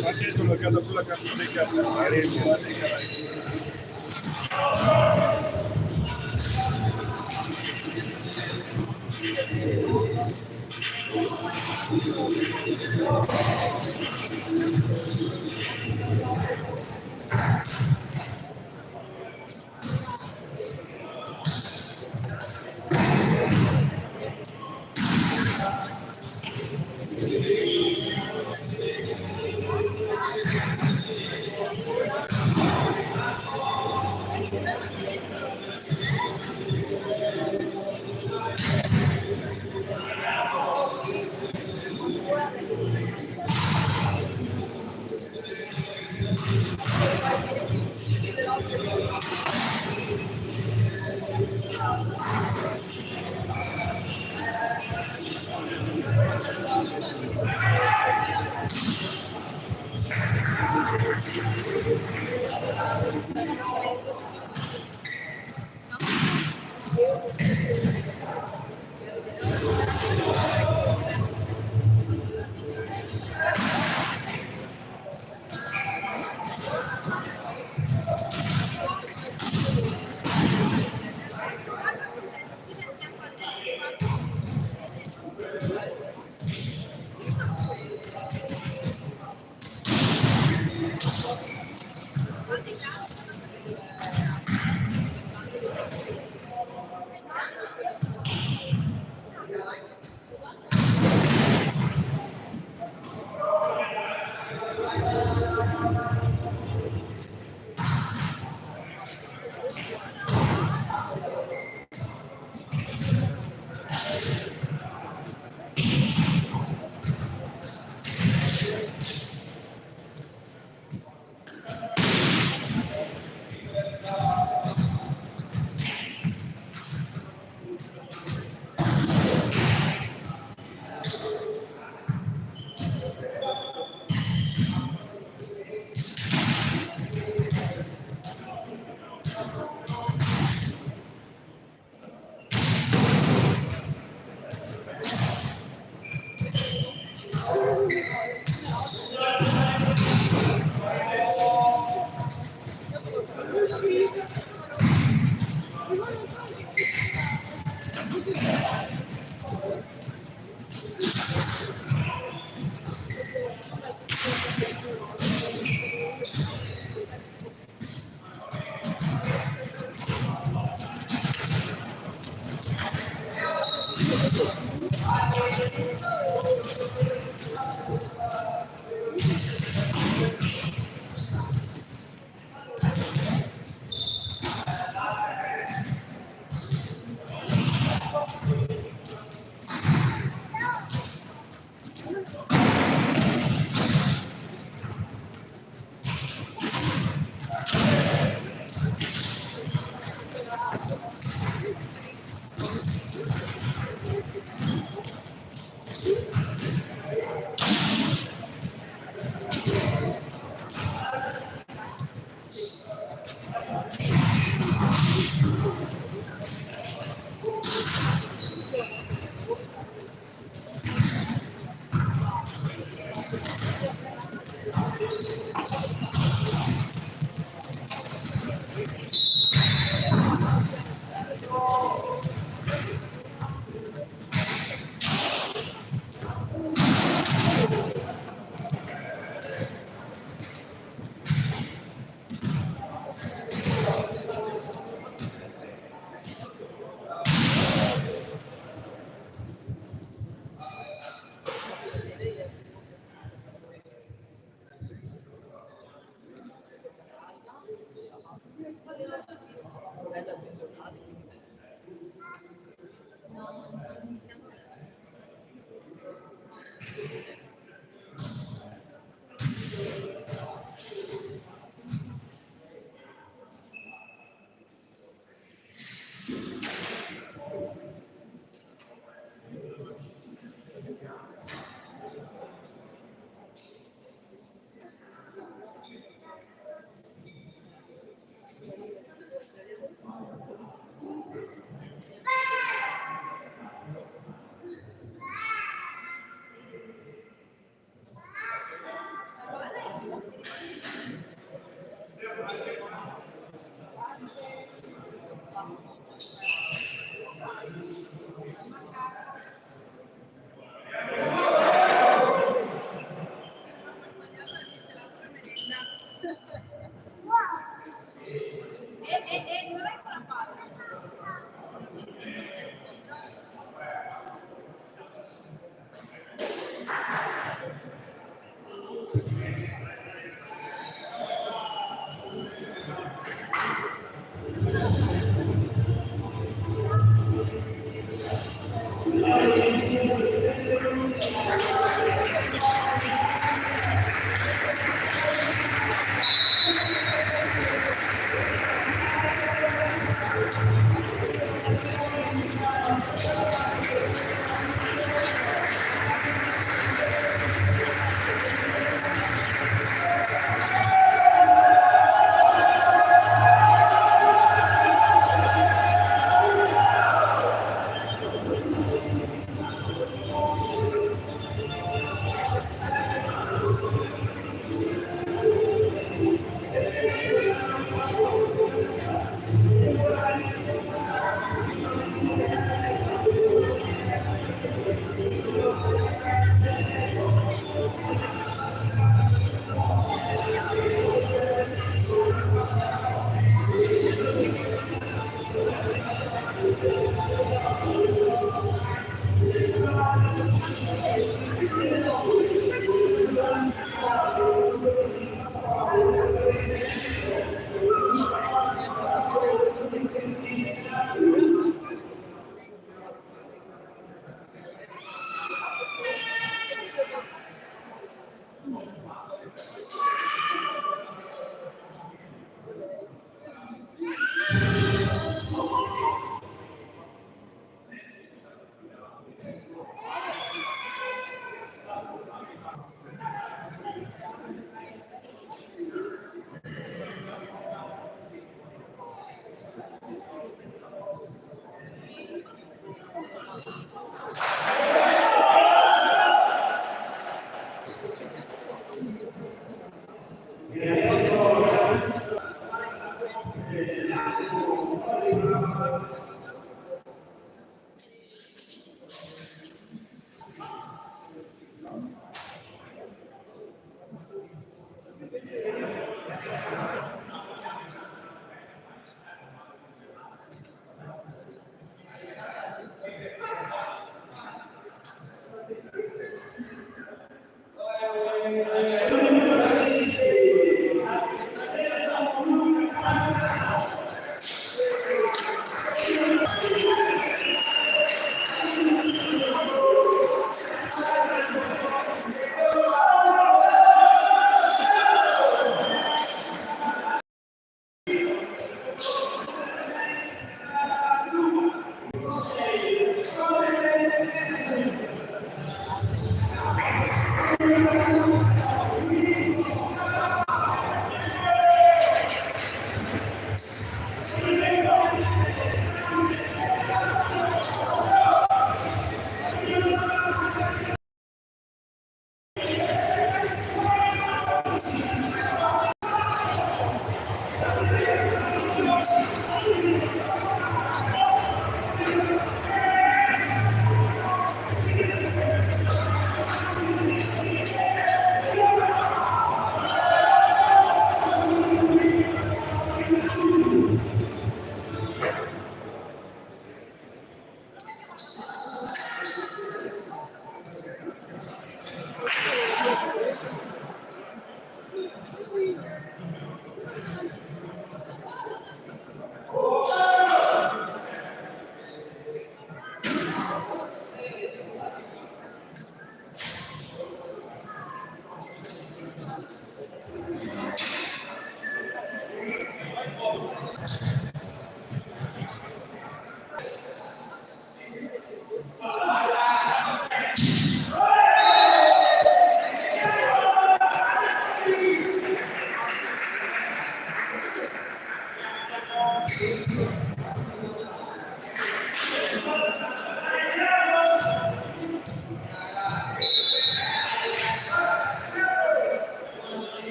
Faccio scollocato sulla cazzo di carta.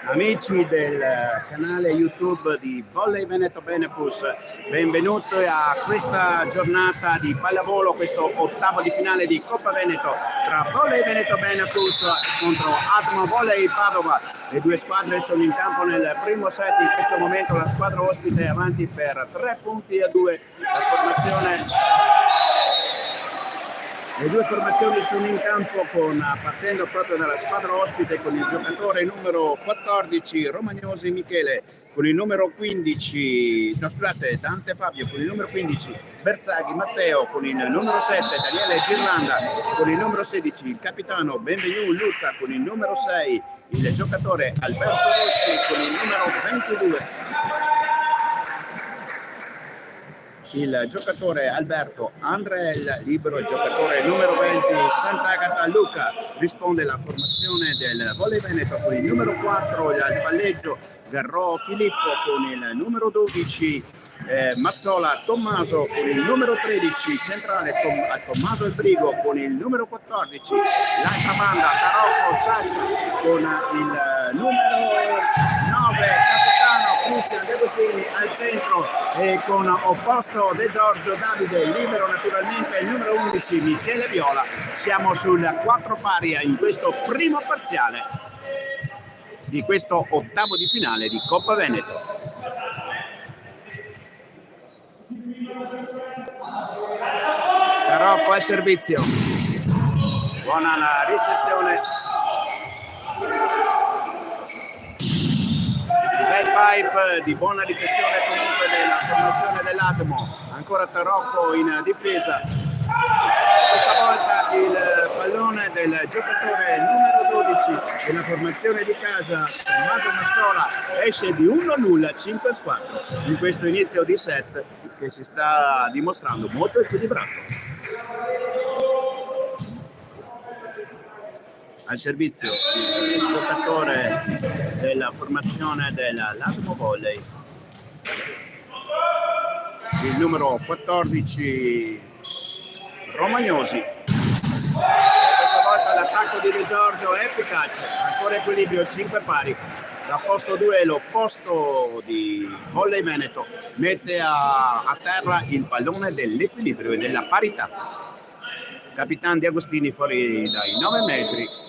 Amici del canale YouTube di Volley Veneto Benepus, benvenuti a questa giornata di pallavolo, questo ottavo di finale di Coppa Veneto tra Volley Veneto Benepus contro Atmo Volley Padova. Le due squadre sono in campo nel primo set, in questo momento la squadra ospite è avanti per 3-2. La formazione... Le due formazioni sono in campo partendo proprio dalla squadra ospite con il giocatore numero 14 Romagnosi Michele, con il numero 15 Dante Fabio, con il numero 15 Berzaghi Matteo, con il numero 7 Daniele Girlanda, con il numero 16 il capitano Benvenu Luca, con il numero 6 il giocatore Alberto Rossi, con il numero 22 il giocatore Alberto Andrel, libero il giocatore numero 20 Sant'Agata Luca. Risponde la formazione del Volley Veneto con il numero 4 al palleggio Garrò Filippo, con il numero 12 Mazzola Tommaso, con il numero 13 centrale Tommaso Elbrigo, con il numero 14 l'altra banda Tarocco Sasha, con il numero centro e con opposto De Giorgio Davide, libero naturalmente il numero 11 Michele Viola. Siamo sul 4 pari in questo primo parziale di questo ottavo di finale di Coppa Veneto. Tarocco al servizio, buona la ricezione, bel pipe di buona ricezione comunque della formazione dell'Admo. Ancora Tarocco in difesa, questa volta il pallone del giocatore numero 12 della formazione di casa Tommaso Mazzola esce di 1-0, 5-4 in questo inizio di set che si sta dimostrando molto equilibrato. Al servizio il giocatore della formazione della Latmo Volley, il numero 14 Romagnosi. Questa volta l'attacco di De Giorgio è efficace, ancora equilibrio, 5 pari. Da posto 2 l'opposto di Volley Veneto mette a terra il pallone dell'equilibrio e della parità. Capitan Di Agostini fuori dai 9 metri.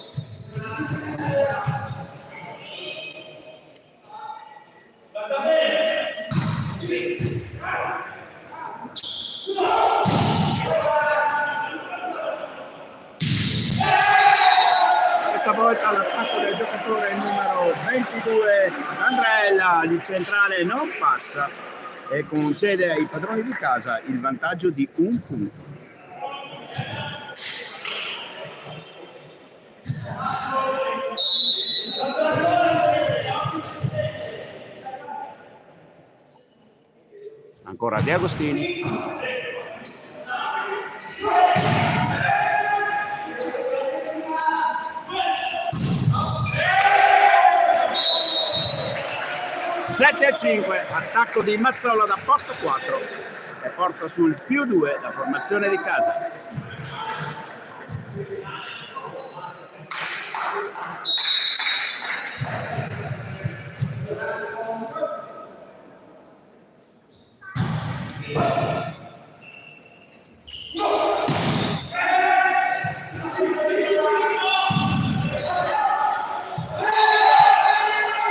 Questa volta l'attacco del giocatore numero 22 Andrella, il centrale non passa e concede ai padroni di casa il vantaggio di 1 punto. Ancora De Agostini. Sette a 5, attacco di Mazzola da posto 4 e porta sul +2 la formazione di casa.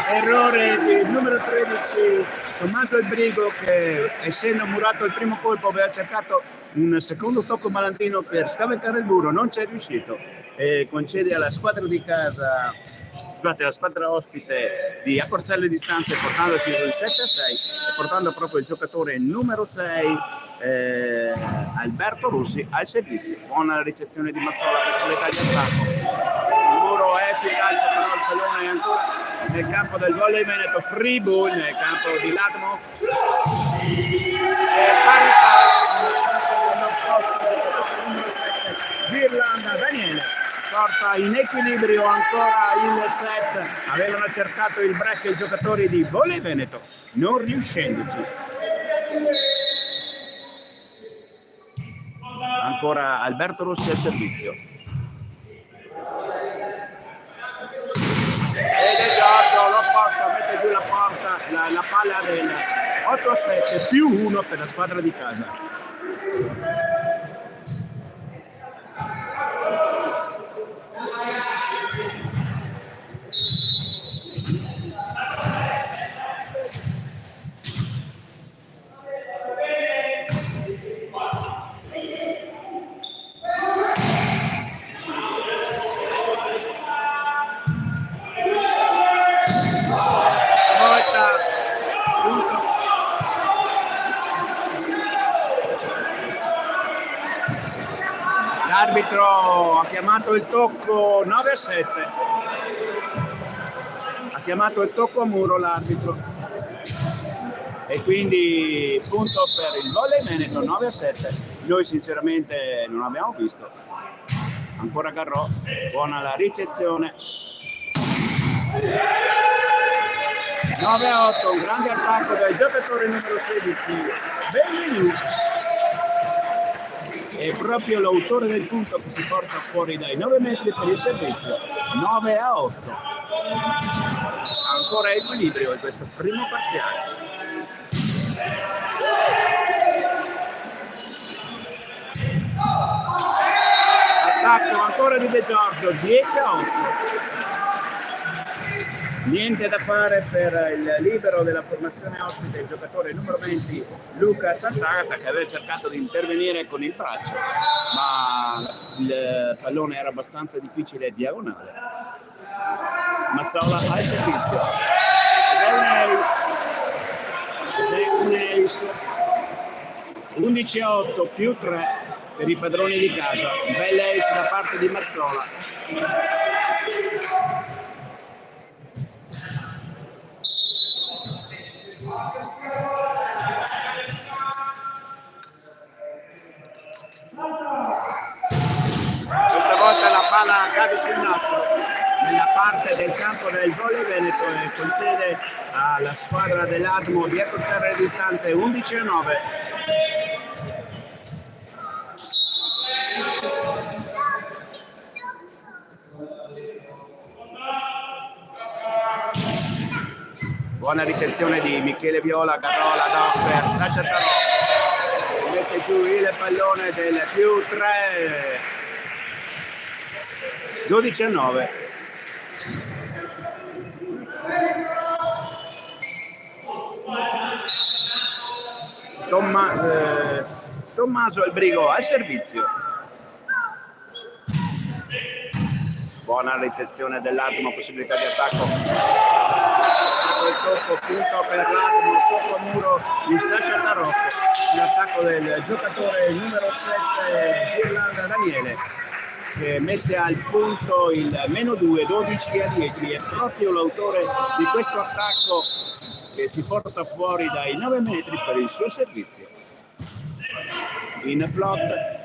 Errore del numero 13 Tommaso El Brigo, che essendo murato il primo colpo aveva cercato un secondo tocco malandrino per scaventare il muro, non ci è riuscito e concede alla squadra di casa, scusate, alla squadra ospite di accorciare le distanze portandoci sul 7-6 e portando proprio il giocatore numero 6 Alberto Russi al servizio. Buona ricezione di Mazzola, possibilità di attacco. Il muro è efficace, però il pallone è ancora nel campo del Volley Veneto, free ball nel campo di Latmo e parità Virland Daniele porta in equilibrio ancora il set. Avevano cercato il break i giocatori di Volley Veneto, non riuscendoci. Ancora Alberto Rossi al servizio. E De Giorgio l'opposto mette giù la porta, la palla del 8-7 +1 per la squadra di casa. L'arbitro ha chiamato il tocco 9-7, ha chiamato il tocco a muro l'arbitro e quindi punto per il Volley Veneto 9-7. Noi sinceramente non abbiamo visto. Ancora Garrò, buona la ricezione. 9-8, un grande attacco del giocatore numero 16 Benvenu. È proprio l'autore del punto che si porta fuori dai 9 metri per il servizio. 9-8. Ancora equilibrio in questo primo parziale. attacco ancora di De Giorgio, 10-8. Niente da fare per il libero della formazione ospite, il giocatore numero 20 Luca Sant'Agata, che aveva cercato di intervenire con il braccio, ma il pallone era abbastanza difficile e diagonale. Mazzola al servizio ed è un ace. 11-8 più 3 per i padroni di casa. Bella ace da parte di Mazzola. Questa volta la palla cade sul nastro nella parte del campo del Volley Veneto e concede alla squadra dell'Atmo di accorciare le distanze 11-9. Buona ricezione di Michele Viola, Carola, Doffer, Sasha Tarò, mette giù il pallone del più 3, 12-9. Tommaso Albrigo al servizio. Buona ricezione dell'Atmo, possibilità di attacco. Il tocco, punto per l'Atmo, tocco muro di Sasha Tarocco. L'attacco del giocatore numero 7 Girlanda Daniele, che mette al punto il -2, 12-10. È proprio l'autore di questo attacco che si porta fuori dai 9 metri per il suo servizio. In flot.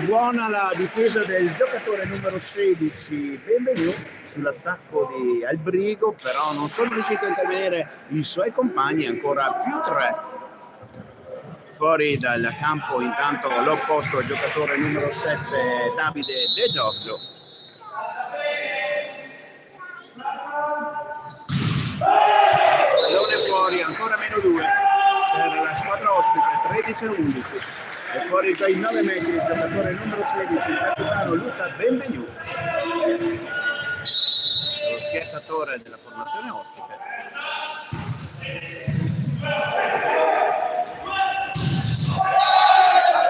Buona la difesa del giocatore numero 16 Benvenu sull'attacco di Albrigo, però non sono riusciti a intervenire i suoi compagni, ancora più 3. Fuori dal campo intanto l'opposto al giocatore numero 7 Davide De Giorgio. Pallone fuori, ancora -2 per la squadra ospite, 13-11. E fuori dai 9 metri il giocatore numero 16, il capitano Luca Benvenu, lo schiacciatore della formazione ospite.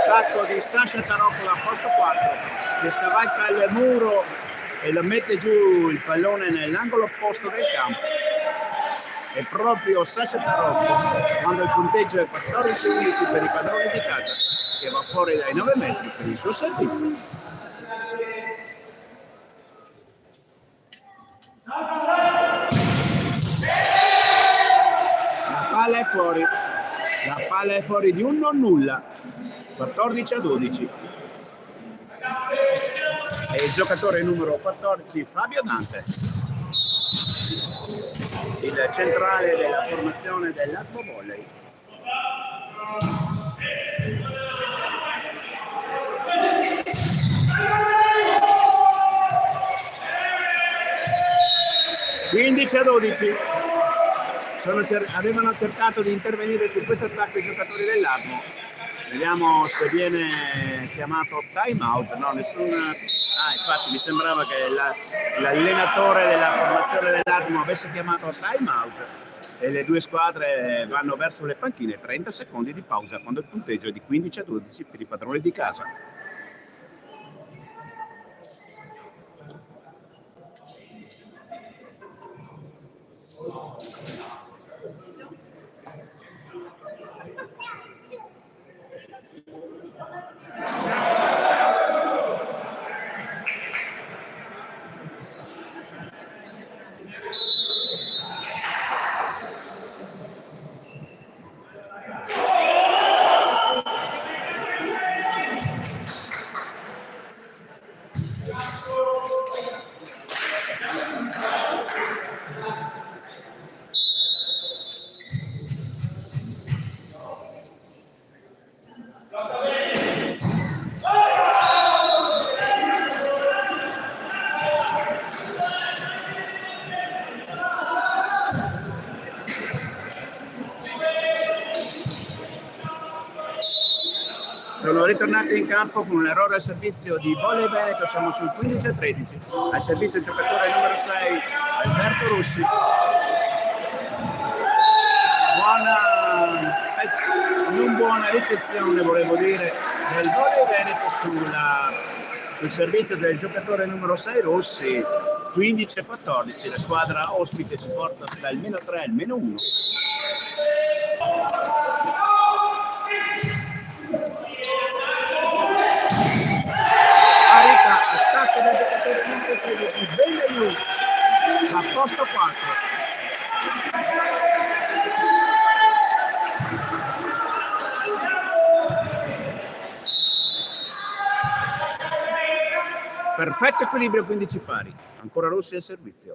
Attacco di Sasha Taroccola, posto 4, che scavalca il muro e lo mette giù il pallone nell'angolo opposto del campo. È proprio Sasha Tarocco, quando il punteggio è 14-11 per i padroni di casa, che va fuori dai 9 metri per il suo servizio. La palla è fuori. La palla è fuori di un non nulla. 14-12. E il giocatore numero 14 Fabio Dante, il centrale della formazione dell'Atmo Volley. Avevano cercato di intervenire su questo attacco i giocatori dell'Atmo. Vediamo se viene chiamato time out. No, nessun. Infatti mi sembrava che l'allenatore della formazione dell'Atmo avesse chiamato time out e le due squadre vanno verso le panchine. 30 secondi di pausa quando il punteggio è di 15-12 per i padroni di casa. Siamo ritornati in campo con un errore al servizio di Volley Veneto, siamo sul 15-13, al servizio il giocatore numero 6 Alberto Russi. Non buona ricezione, volevo dire, del Volley Veneto sul servizio del giocatore numero 6 Rossi. 15-14, la squadra ospite si porta dal -3 al -1. Attacco del giocatore numero 16 Benvenu a posto 4. Perfetto equilibrio, 15 pari, ancora Rossi al servizio.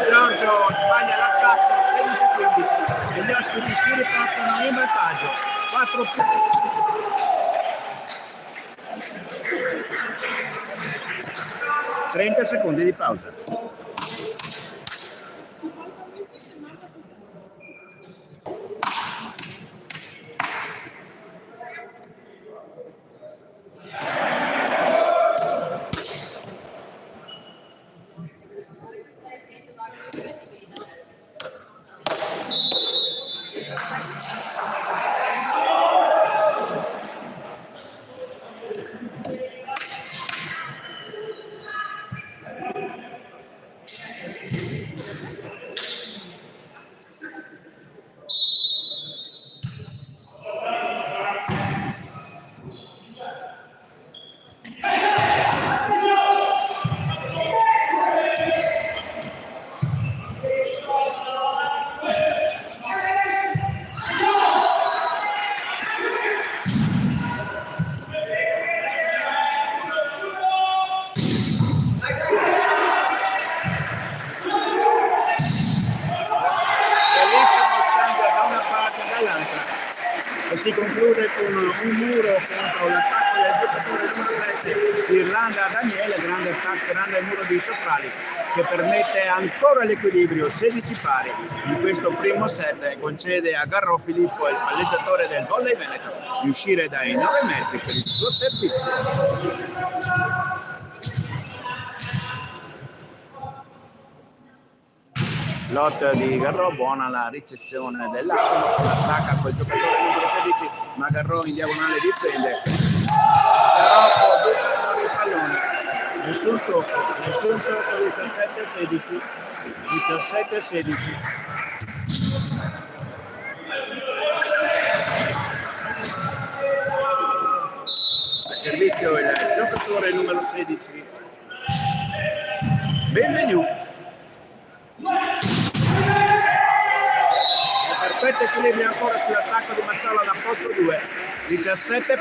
Giorgio sbaglia l'attacco, 16-15 e gli ospiti si riportano in vantaggio 30 secondi di pausa. Si conclude con un muro contro l'attacco del giocatore numero 7 Irlanda Daniele, grande attacco, grande muro di Soprali che permette ancora l'equilibrio 16 pari in questo primo set e concede a Garro Filippo, il palleggiatore del Volley Veneto, di uscire dai 9 metri per il suo servizio. Lot di Garro, buona la ricezione dell'Aquila, attacca quel giocatore numero 16, ma Garro in diagonale difende. Garro butta fuori il pallone, nessun tocco, 17-16, 17-16. Al servizio il giocatore numero 16, Benvenu. Perfetto equilibrio ancora sull'attacco di Mazzola da posto 2, 17.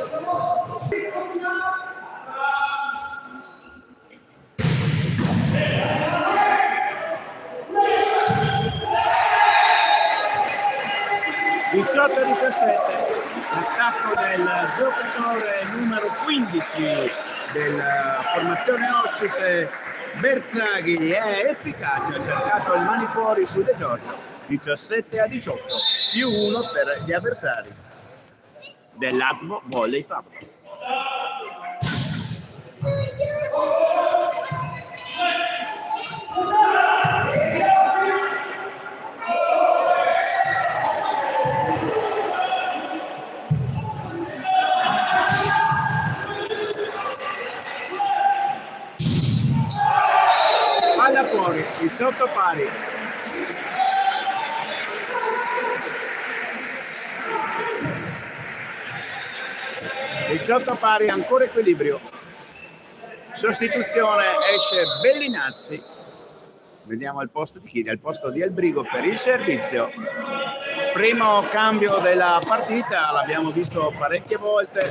L'attacco del giocatore numero 15 della formazione ospite Berzaghi è efficace, ha cercato il mani fuori su De Giorgio. 17-18, più 1 per gli avversari dell'Atmo Volley Pub. Palla fuori, 18 pari. Pari, ancora equilibrio. Sostituzione, esce Bellinazzi. Vediamo al posto di chi? Al posto di Albrigo per il servizio. Primo cambio della partita, l'abbiamo visto parecchie volte.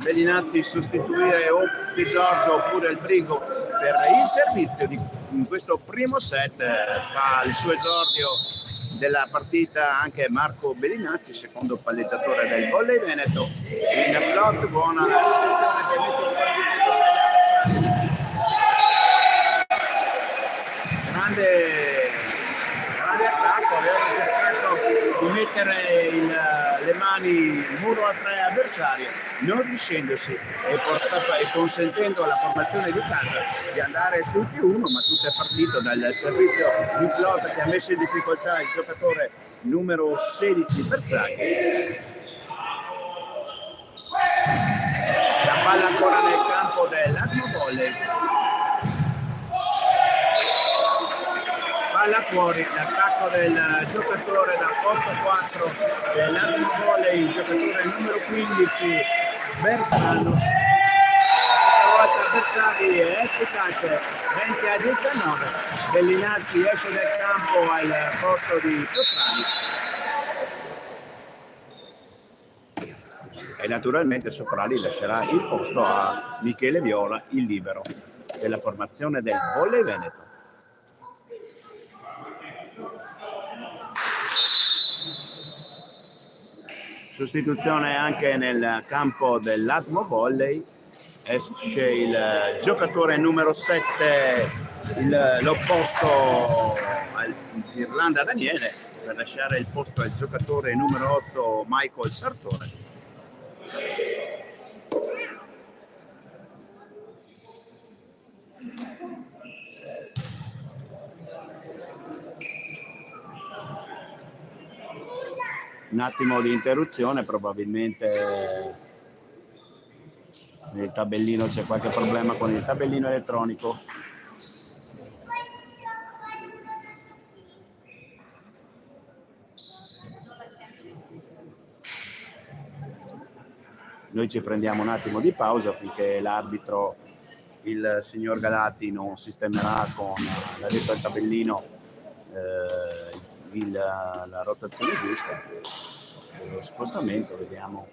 Bellinazzi sostituire o De Giorgio oppure Albrigo per il servizio. In questo primo set fa il suo esordio della partita anche Marco Bellinazzi, secondo palleggiatore del Volley Veneto. In flot, buona la posizione che ha messo grande attacco, avevano cercato di mettere le mani in muro a 3 avversari, non riuscendosi e consentendo alla formazione di casa di andare sul +1, ma tutto è partito dal servizio di Flotta che ha messo in difficoltà il giocatore numero 16 Bersaghi. La palla ancora nel campo dell'Atmo Volley. Palla fuori, l'attacco del giocatore da posto 4 dell'Atmo Volley, il giocatore numero 15 Bersano. Questa volta Bersaghi è efficace, 20-19. Bellinazzi esce dal campo al posto di Soprani. E naturalmente Soprani lascerà il posto a Michele Viola, il libero della formazione del Volley Veneto. Sostituzione anche nel campo dell'Atmo Volley, esce il giocatore numero 7, l'opposto al Girlanda Daniele, per lasciare il posto al giocatore numero 8 Michael Sartore. Un attimo di interruzione, probabilmente nel tabellino c'è qualche problema con il tabellino elettronico. Noi ci prendiamo un attimo di pausa finché l'arbitro, il signor Galati, non sistemerà con l'ha al tabellino la rotazione giusta, lo spostamento, vediamo.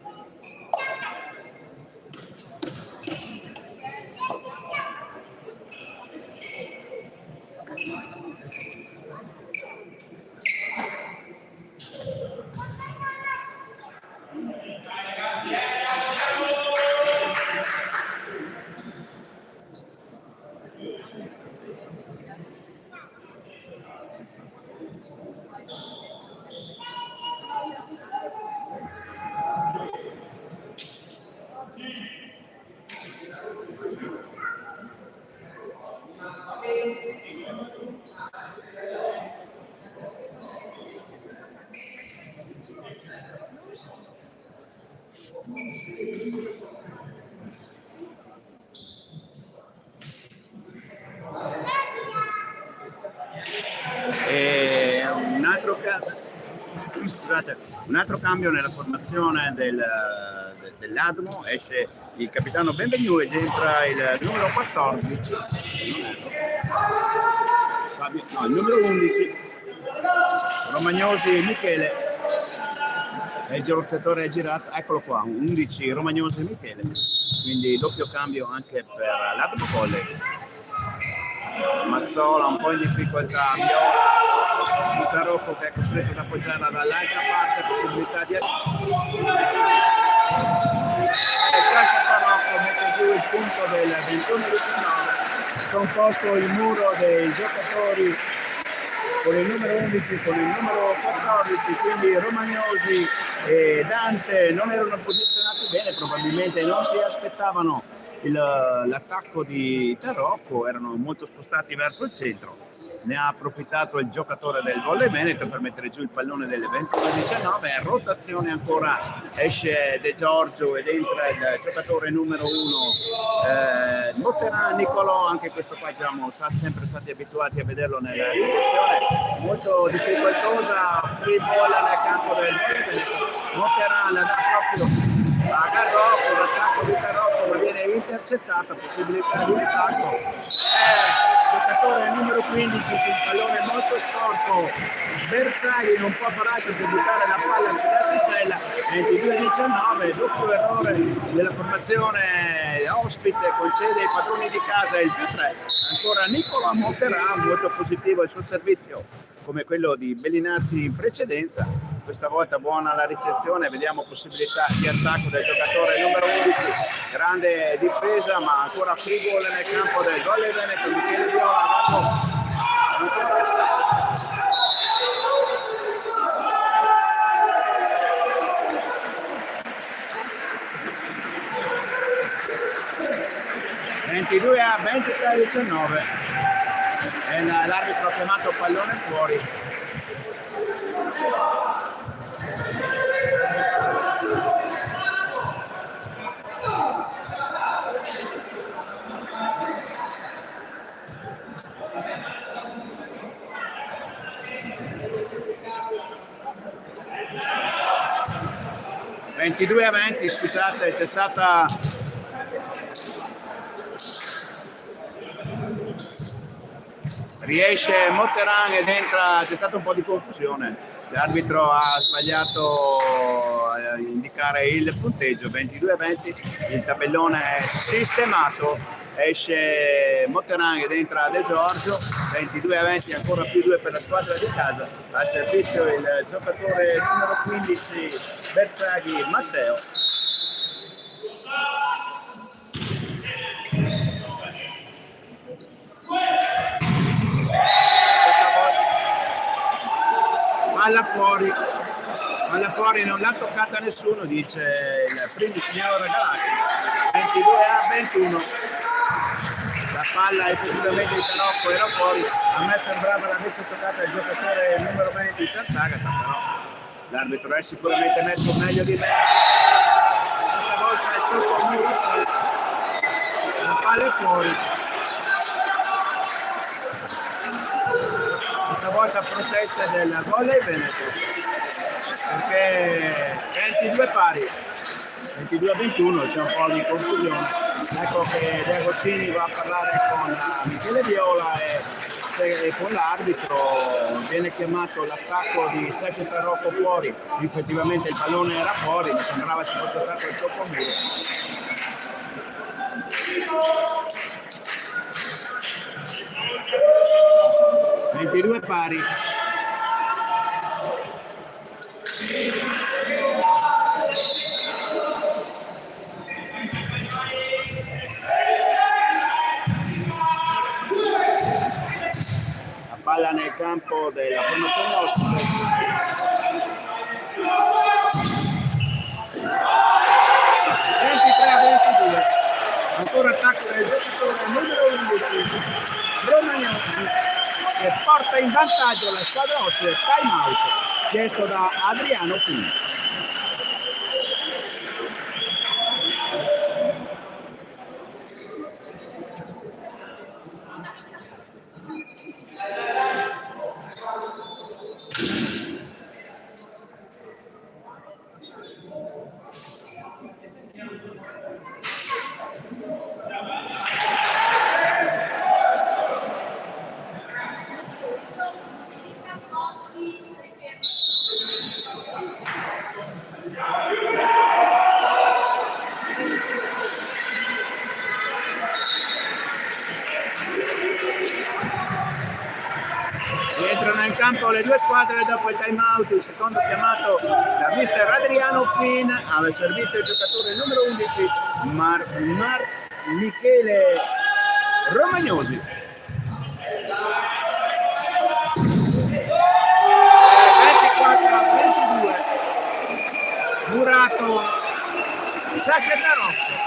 E un altro cambio nella formazione dell'Admo, esce il capitano Benvenu ed entra il numero 14, il numero 11 Romagnosi Michele, e il giocatore è girato, eccolo qua, 11 Romagnosi Michele, quindi doppio cambio anche per l'Admo Volley. Mazzola un po' in difficoltà, Viola, Tarocco che è costretto ad appoggiarla dall'altra parte, possibilità di Sasha Tarocco mette giù il punto del 21-19, scomposto il muro dei giocatori con il numero 11, con il numero 14, quindi Romagnosi e Dante non erano posizionati bene, probabilmente non si aspettavano l'attacco di Tarocco, erano molto spostati verso il centro. Ne ha approfittato il giocatore del Volley Veneto per mettere giù il pallone delle 21-19, rotazione ancora, esce De Giorgio ed entra il giocatore numero 1 Motterà Nicolò, anche questo qua diciamo siamo sempre stati abituati a vederlo nella ricezione, molto difficoltosa, free ball nel campo del Volley Veneto. Motterà la dà proprio a Tarocco, l'attacco di Tarocco ma viene intercettata, possibilità di attacco, giocatore numero 15 sul pallone molto sporco, Bersaghi non può far altro che buttare la palla sull'asticella, 22-19, doppio errore della formazione ospite, concede ai padroni di casa il +3, ancora Nicola Motterà, molto positivo il suo servizio come quello di Bellinazzi in precedenza. Questa volta buona la ricezione, vediamo possibilità di attacco del giocatore numero 11, grande difesa ma ancora free ball nel campo del Volley Veneto. Michele Viola (22-23-19) e l'arbitro ha chiamato pallone fuori. (22-20), scusate, c'è stata riesce Motteran ed entra, c'è stata un po' di confusione, l'arbitro ha sbagliato a indicare il punteggio. 22-20, il tabellone è sistemato, esce Motteran ed entra De Giorgio. 22-20, ancora più 2 per la squadra di casa, a servizio il giocatore numero 15 Bersaghi Matteo. Palla fuori, non l'ha toccata nessuno, dice il primo signor Galati. 22-21. La palla effettivamente di Tarocco era fuori, a me sembrava l'avesse toccata il giocatore numero 20 Sant'Agata, però l'arbitro è sicuramente messo meglio di me. Questa volta è sotto il muro, la palla è fuori. Questa volta protesta del volley Veneto, perché 22 pari, 22-21, c'è un po' di confusione. Ecco che De Agostini va a parlare con Michele Viola e con l'arbitro. Viene chiamato l'attacco di Sasha Tarocco fuori, effettivamente il pallone era fuori, mi sembrava ci fosse stato il tocco muro. 22 pari. La palla nel campo della formazione ospite. Ancora attacco del giocatore numero 11 Romagnosi, che porta in vantaggio la squadra ospite. Time out chiesto da Adriano Fini. Campo le due squadre dopo il time out, il secondo chiamato da mister Adriano Fin, al servizio il giocatore numero 11 Michele Romagnosi. 24-22 Murato Sasha Tarocco.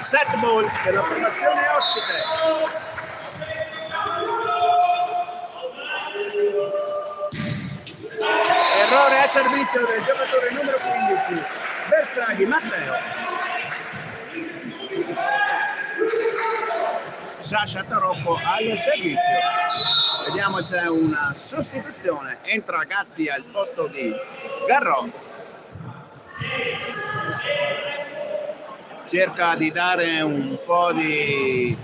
Set ball per la formazione ospite. Errore a servizio del giocatore numero 15 Bersaghi Matteo. Sasha Tarocco al servizio. Vediamo, c'è una sostituzione, entra Gatti al posto di Garrò. Cerca di dare un po' di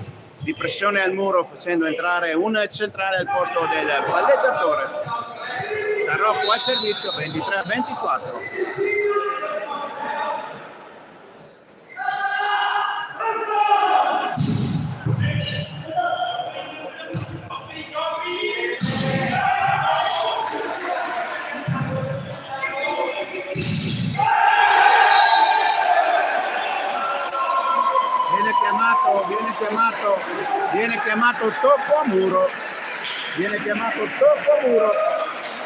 pressione al muro facendo entrare un centrale al posto del palleggiatore. Tarocco a servizio, 23-24. Viene chiamato tocco a muro.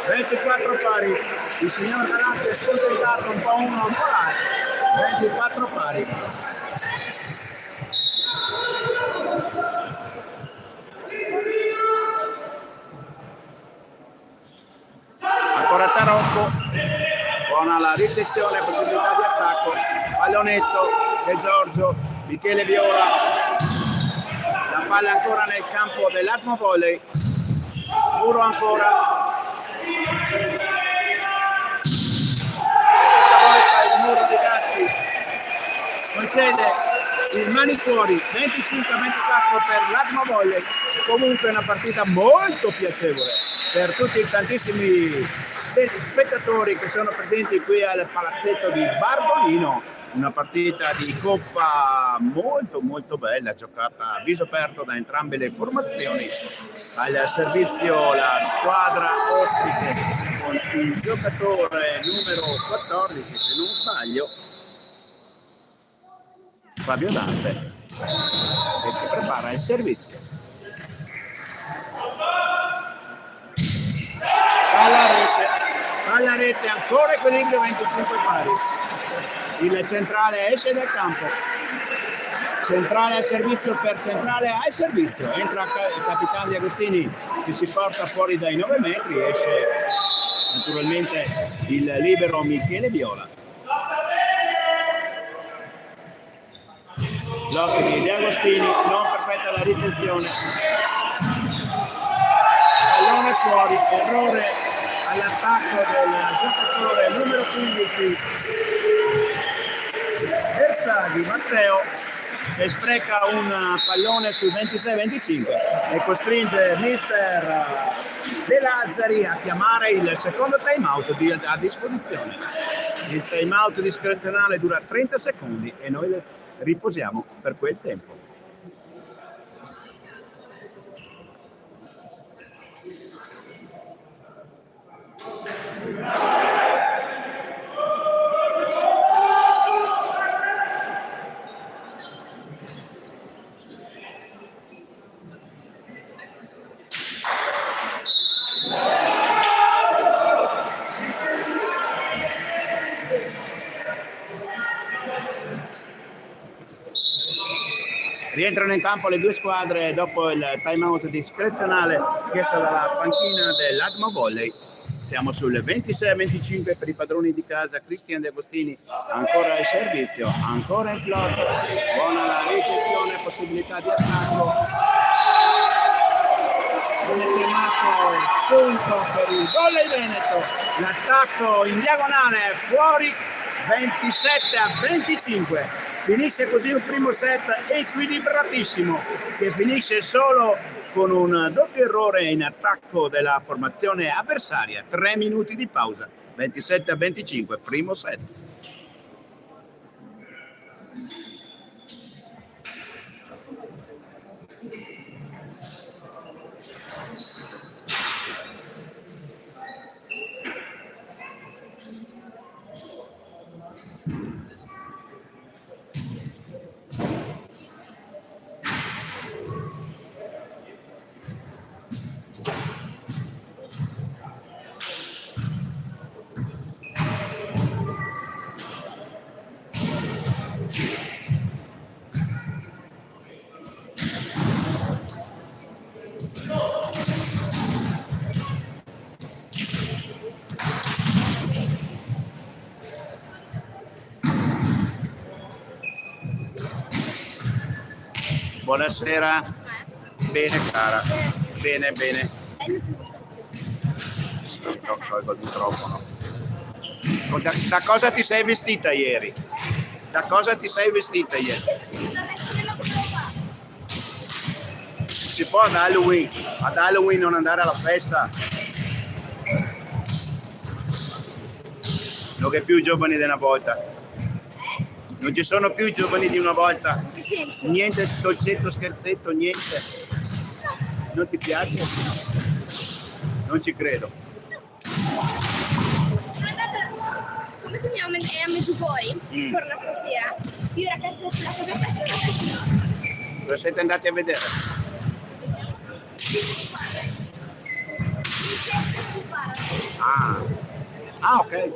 24 pari. Il signor Galati è scontentato, un po' uno, un po' l'altro. 24 pari. Ancora Tarocco, buona la ricezione, possibilità di attacco, pallonetto De Giorgio, Michele Viola, la palla ancora nel campo dell'Atmo Volley, muro ancora, questa volta il muro di Gatti concede il mani fuori, 25-24 per l'Atmo Volley, comunque una partita molto piacevole per tutti i tantissimi spettatori che sono presenti qui al palazzetto di Bardolino, una partita di coppa molto bella, giocata a viso aperto da entrambe le formazioni. Al servizio la squadra ospite con il giocatore numero 14, se non sbaglio, Fabio Dante, che si prepara al servizio. Alla rete ancora equilibrio, 25 pari. Il centrale esce dal campo, centrale al servizio per centrale al servizio, entra il capitano Di Agostini che si porta fuori dai 9 metri, esce naturalmente il libero Michele Viola. Blocco di Di Agostini, non perfetta la ricezione, pallone fuori, errore all'attacco del giocatore numero 15 Bersaghi Matteo, che spreca un pallone sul 26-25 e costringe mister De Lazzari a chiamare il secondo time out a disposizione. Il time out discrezionale dura 30 secondi e noi riposiamo per quel tempo. Rientrano in campo le due squadre dopo il time out discrezionale chiesto dalla panchina dell'Atmo Volley. Siamo sul 26-25 per i padroni di casa. Cristian De Agostini ancora al servizio, ancora in flotto, buona la ricezione, possibilità di attacco. Punto per il Volley Veneto, l'attacco in diagonale fuori, 27-25. Finisce così un primo set equilibratissimo che finisce solo con un doppio errore in attacco della formazione avversaria. 3 minuti di pausa, 27-25, primo set. Buonasera. Bene cara, bene. Tolgo il microfono. Da cosa ti sei vestita ieri? Si può ad Halloween non andare alla festa? Non che più giovani di una volta. Non ci sono più i giovani di una volta. Niente dolcetto, scherzetto, niente. Non ti piace? Non ci credo. Sono andata, siccome torniamo a Meggiugori, torna stasera. Io ragazzi sulla casa e sono andata. Dove siete andati a vedere? Ah, ok.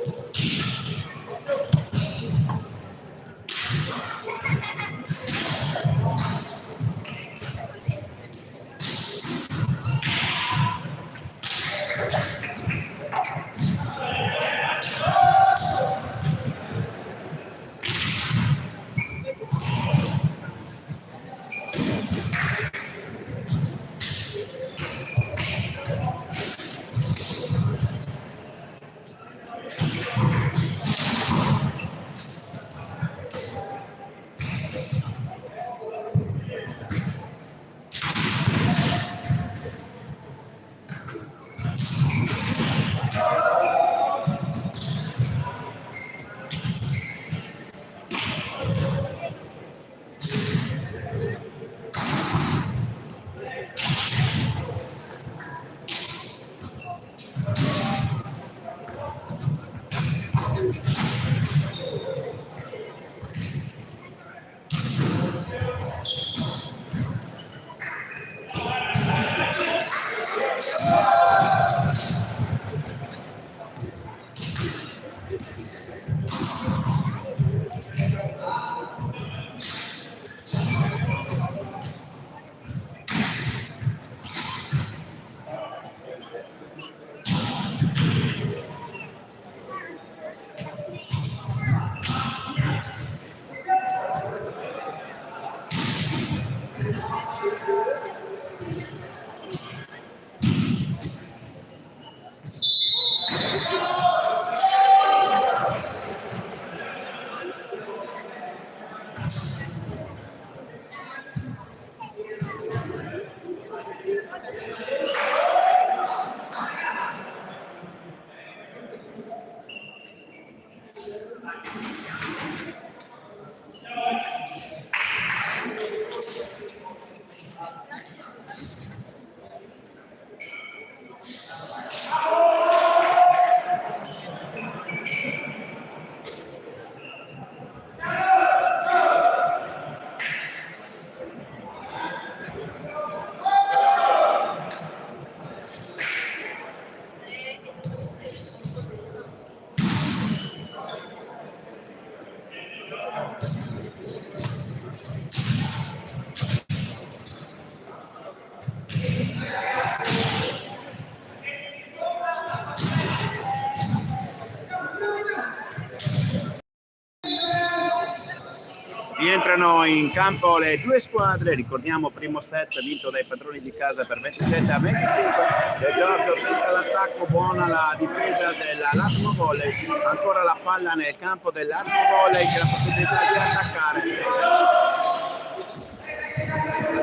Rientrano in campo le due squadre, ricordiamo primo set vinto dai padroni di casa per 27-25, De Giorgio tenta l'attacco, buona la difesa dell'Atmo Volley, ancora la palla nel campo dell'Atmo Volley che ha la possibilità di attaccare.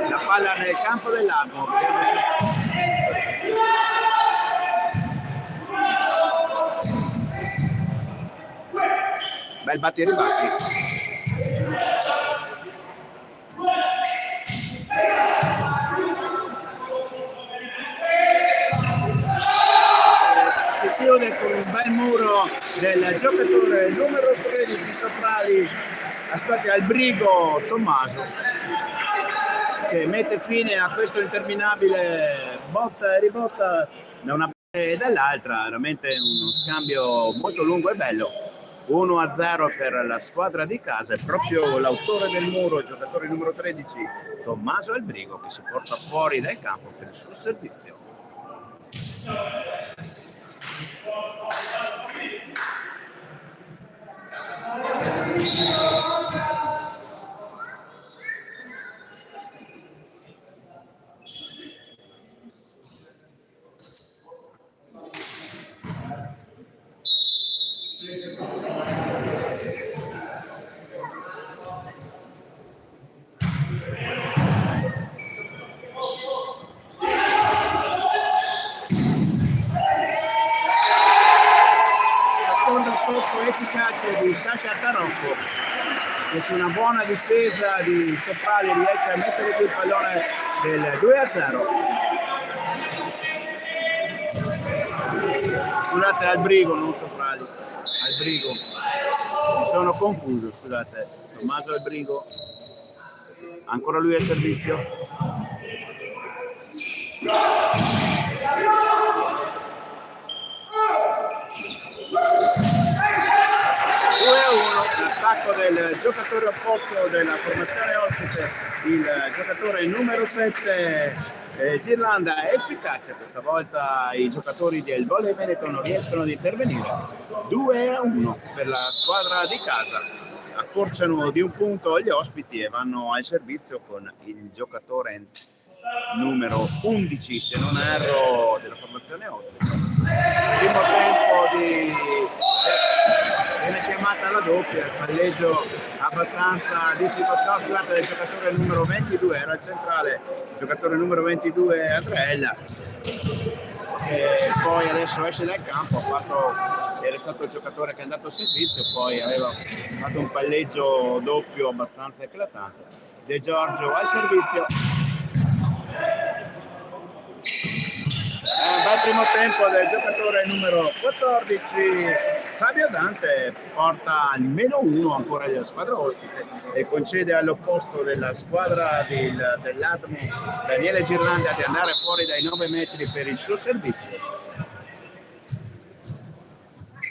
La palla nel campo dell'Atmo. Bel batti e ribatti. Si chiude con un bel muro del giocatore numero 13 Soprali, aspetti Albrigo Tommaso, che mette fine a questo interminabile botta e ribotta da una parte e dall'altra, veramente uno scambio molto lungo e bello. 1-0 per la squadra di casa, è proprio l'autore del muro, il giocatore numero 13 Tommaso Albrigo, che si porta fuori dal campo per il suo servizio. Efficace di Sasha Tarocco, che su una buona difesa di Soprali riesce a mettere giù il pallone del 2-0. Scusate, Albrigo, non Soprali, Albrigo, mi sono confuso, scusate. Tommaso Albrigo, ancora lui al servizio. giocatore opposto della formazione ospite, il giocatore numero 7 Girlanda. Efficace questa volta, i giocatori del Volley Veneto non riescono ad intervenire. 2-1 per la squadra di casa, accorciano di un punto gli ospiti e vanno al servizio con il giocatore numero 11, se non erro, della formazione ospite. Primo tempo viene chiamata la doppia, il palleggio abbastanza difficoltà sull'altro del giocatore numero 22, era il centrale, il giocatore numero 22 Andreella, e poi adesso esce dal campo, era stato il giocatore che è andato a servizio, poi aveva fatto un palleggio doppio abbastanza eclatante. De Giorgio al servizio. Un bel primo tempo del giocatore numero 14 Fabio Dante, porta al -1 ancora della squadra ospite e concede all'opposto della squadra dell'Atmo Daniele Girlanda di andare fuori dai 9 metri per il suo servizio.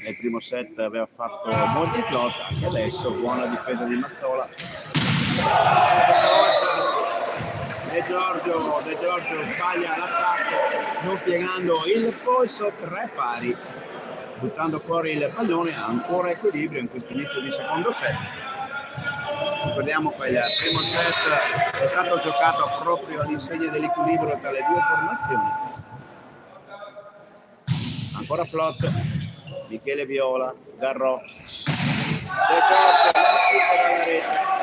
Nel primo set aveva fatto molti flot, anche adesso buona difesa di Mazzola. Questa volta De Giorgio sbaglia l'attacco non piegando il polso, 3 pari, buttando fuori il pallone, ancora equilibrio in questo inizio di secondo set. Ricordiamo che il primo set è stato giocato proprio all'insegna dell'equilibrio tra le due formazioni. Ancora flot, Michele Viola, Garrò, De Giorgio non supera la rete.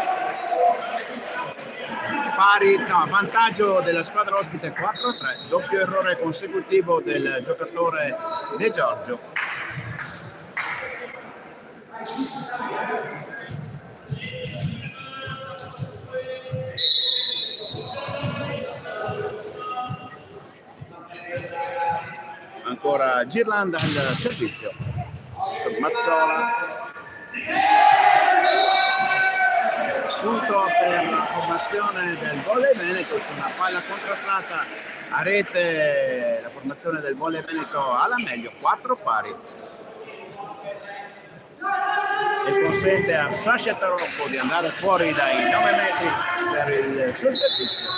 Pari, no, vantaggio della squadra ospite 4-3, doppio errore consecutivo del giocatore De Giorgio. Ancora Girlanda al servizio, Mazzola. Punto per la formazione del Volley Veneto, con una palla contrastata a rete, la formazione del Volley Veneto alla meglio, 4 pari, e consente a Sasha Tarocco di andare fuori dai 9 metri per il suo servizio.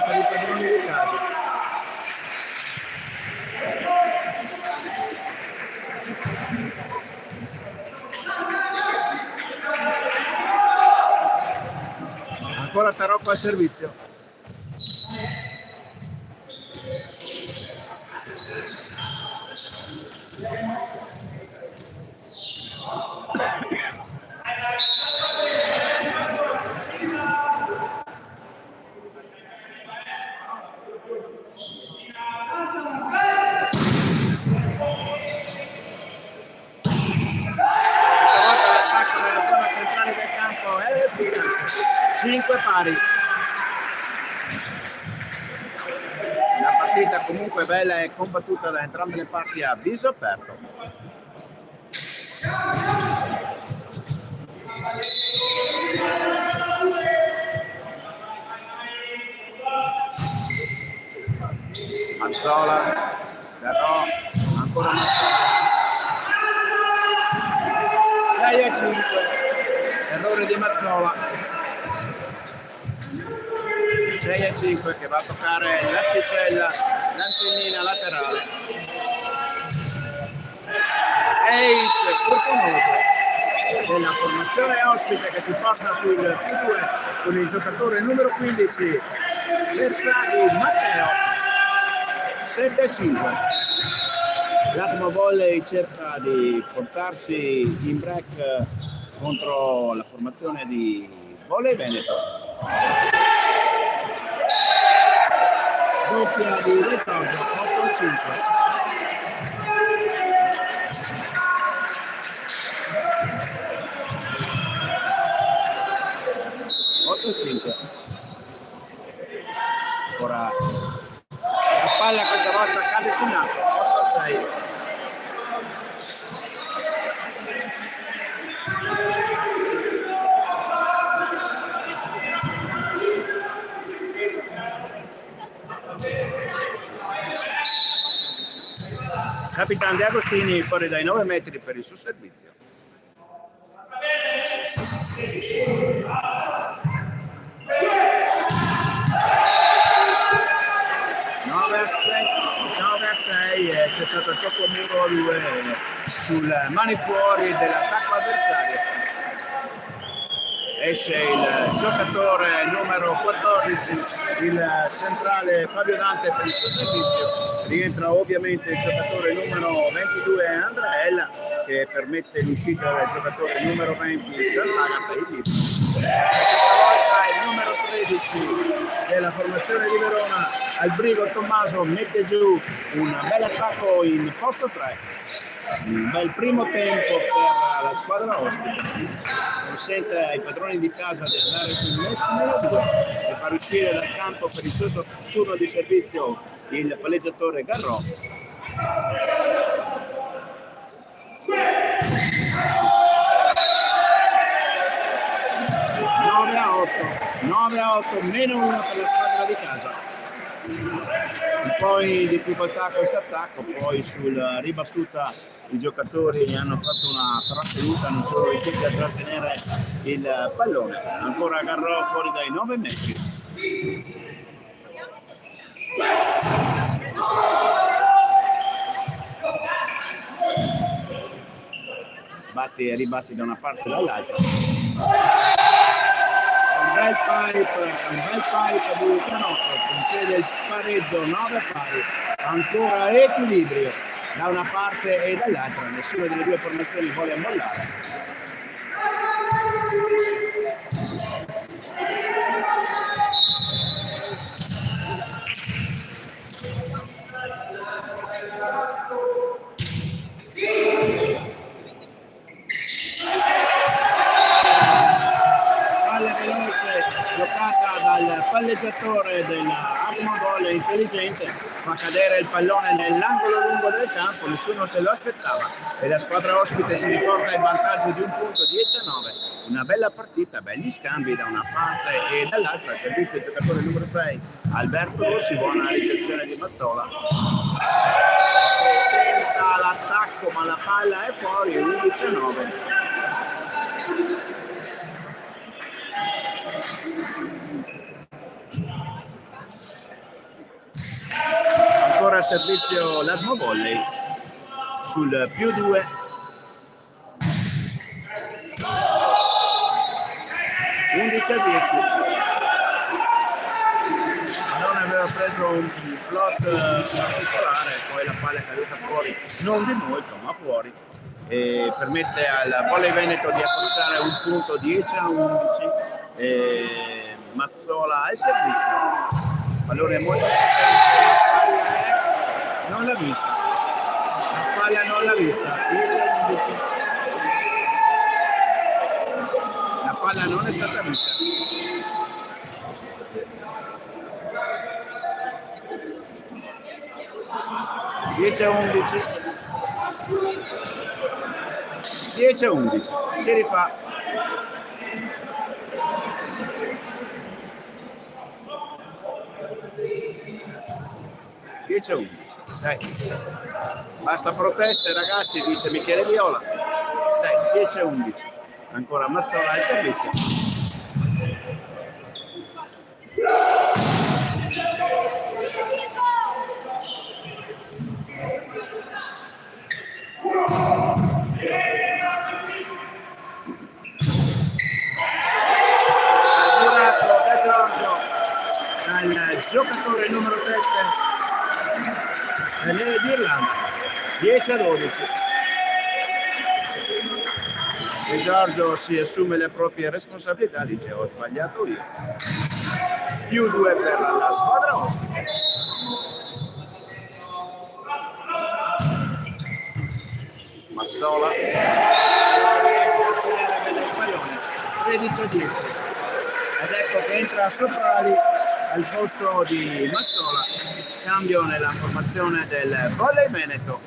Per i padroni di casa. Ancora Tarocco al servizio. Stavolta l'attacco nella zona centrale del campo è efficace. 5 pari. La partita comunque bella e combattuta da entrambe le parti a viso aperto. Mazzola, però ancora Mazzola. 6-5, errore di Mazzola. 6-5 che va a toccare l'asticella, l'antennina laterale. Ace fortunoso della formazione ospite che si porta sul P2 con il giocatore numero 15 Bersaghi Matteo. 7-5. L'Atmo Volley cerca di portarsi in break contro la formazione di Volley Veneto. Doppia di De Giorgio, 8-5. ospite. Ancora la palla questa volta cade sul naso, 8-6. Capitan De Agostini fuori dai 9 metri per il suo servizio. Nove a 6, c'è stato il tocco muro 2 sul mani fuori dell'attacco avversario. Esce il giocatore numero 14, il centrale Fabio Dante per il suo servizio. Rientra ovviamente il giocatore numero 22 Andreella, che permette l'uscita del giocatore numero 20 Sant'Agata. Questa volta il numero 13 della formazione di Verona, Albrigo Tommaso, mette giù un bel attacco in posto 3. Un bel primo tempo per la squadra ospite, consente ai padroni di casa di andare sul numero 2 e far uscire dal campo per il suo turno di servizio il palleggiatore Garrò. Nove a 8, meno 1 per la squadra di casa. Un po' in difficoltà questo attacco, poi sul ribattuta i giocatori hanno fatto una trattenuta, non sono riusciti a trattenere il pallone. Ancora Garrò fuori dai 9 metri. Batti e ribatti da una parte e dall'altra. Un bel pipe di Canotto, concede il pareggio 9 pari, ancora equilibrio da una parte e dall'altra, nessuna delle due formazioni vuole mollare. Giocata dal palleggiatore dell'Armagol intelligente, fa cadere il pallone nell'angolo lungo del campo, nessuno se lo aspettava e la squadra ospite si riporta in vantaggio di un punto 10-9. Una bella partita, belli scambi da una parte e dall'altra, servizio il giocatore numero 6 Alberto Rossi, buona ricezione di Mazzola. Tenta l'attacco ma la palla è fuori, 11-9. Ancora a servizio l'Admo Volley sul più 2. Non aveva preso un flot particolare, poi la palla è caduta fuori, non di molto ma fuori, e permette al Volley Veneto di acquistare un punto 10-11. Mazzola al servizio, valore molto potente, non l'ha vista, la palla non l'ha vista, 10-11. La palla non è stata vista. Dieci a 11, si rifà. Dai, basta proteste ragazzi, dice Michele Viola. Dai, 10-11. Ancora Mazzola al servizio. Curato da Giorgio, dal giocatore numero 7 d'Irlanda, 10-12. E Giorgio si assume le proprie responsabilità, dice ho sbagliato io. Più 2 per la squadra ospite. Mazzola riesce a tenere bene il pallone, 13-10. Ed ecco ecco che entra Soprali al posto di Mazzola, cambio nella formazione del Volley Veneto.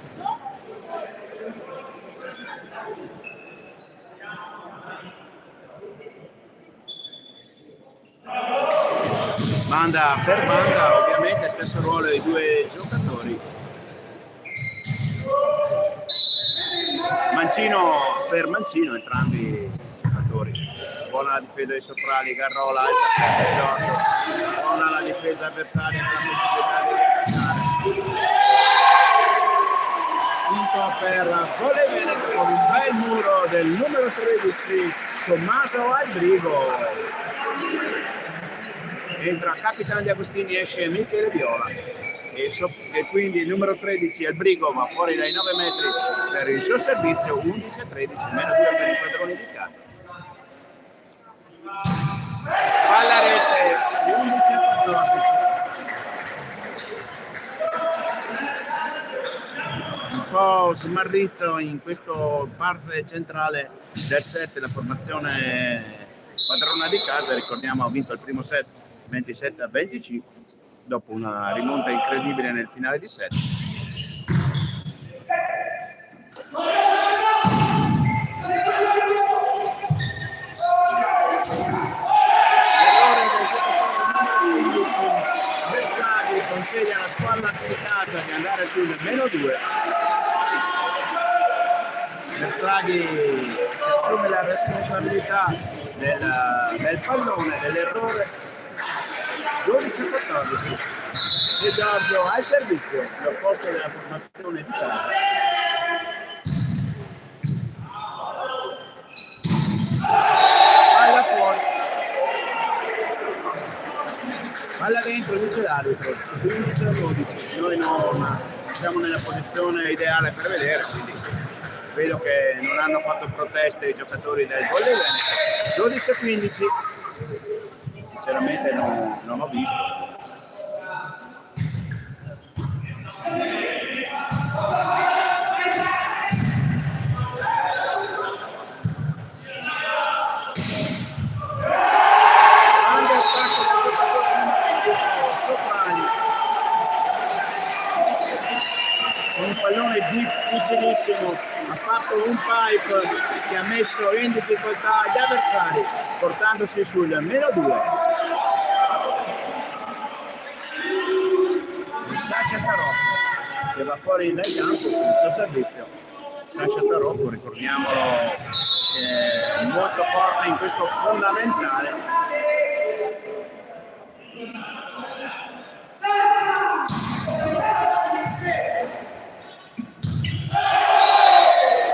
Banda per banda, ovviamente stesso ruolo dei due giocatori. Mancino per Mancino, entrambi i giocatori. Buona la difesa di Soprali, Garrola, Giorgio. Buona la difesa avversaria per la possibilità di riattaccare. Punto per Volley Veneto con un bel muro del numero 13 Tommaso Albrigo. Entra Capitano Di Agostini, esce Michele Viola e quindi il numero 13 Albrigo va fuori dai 9 metri per il suo servizio. 11-13, meno 2 per i padroni di casa. Palla rete 11-14. Un po' smarrito in questo parse centrale del set la formazione padrona di casa. Ricordiamo, ha vinto il primo set 27-25 dopo una rimonta incredibile nel finale di set. Errore del giocatore numero 15 Bersaghi, concede alla squadra di casa di andare sul meno 2. Bersaghi assume la responsabilità del pallone, dell'errore. 12-14 e Giorgio al servizio all'opposto della formazione di casa. Palla fuori, palla dentro, dice l'arbitro. 15-12. Noi non siamo nella posizione ideale per vedere, quindi vedo che non hanno fatto proteste i giocatori del Volley Veneto. 12-15. Sinceramente non ho visto. Grande attacco del giocatore Soprani. Un pallone difficilissimo, ha fatto un pipe che ha messo in difficoltà gli avversari, portandosi sul meno 2. Sasha Tarocco che va fuori dal campo con il suo servizio. Sasha Tarocco, ricordiamolo, è molto forte in questo fondamentale.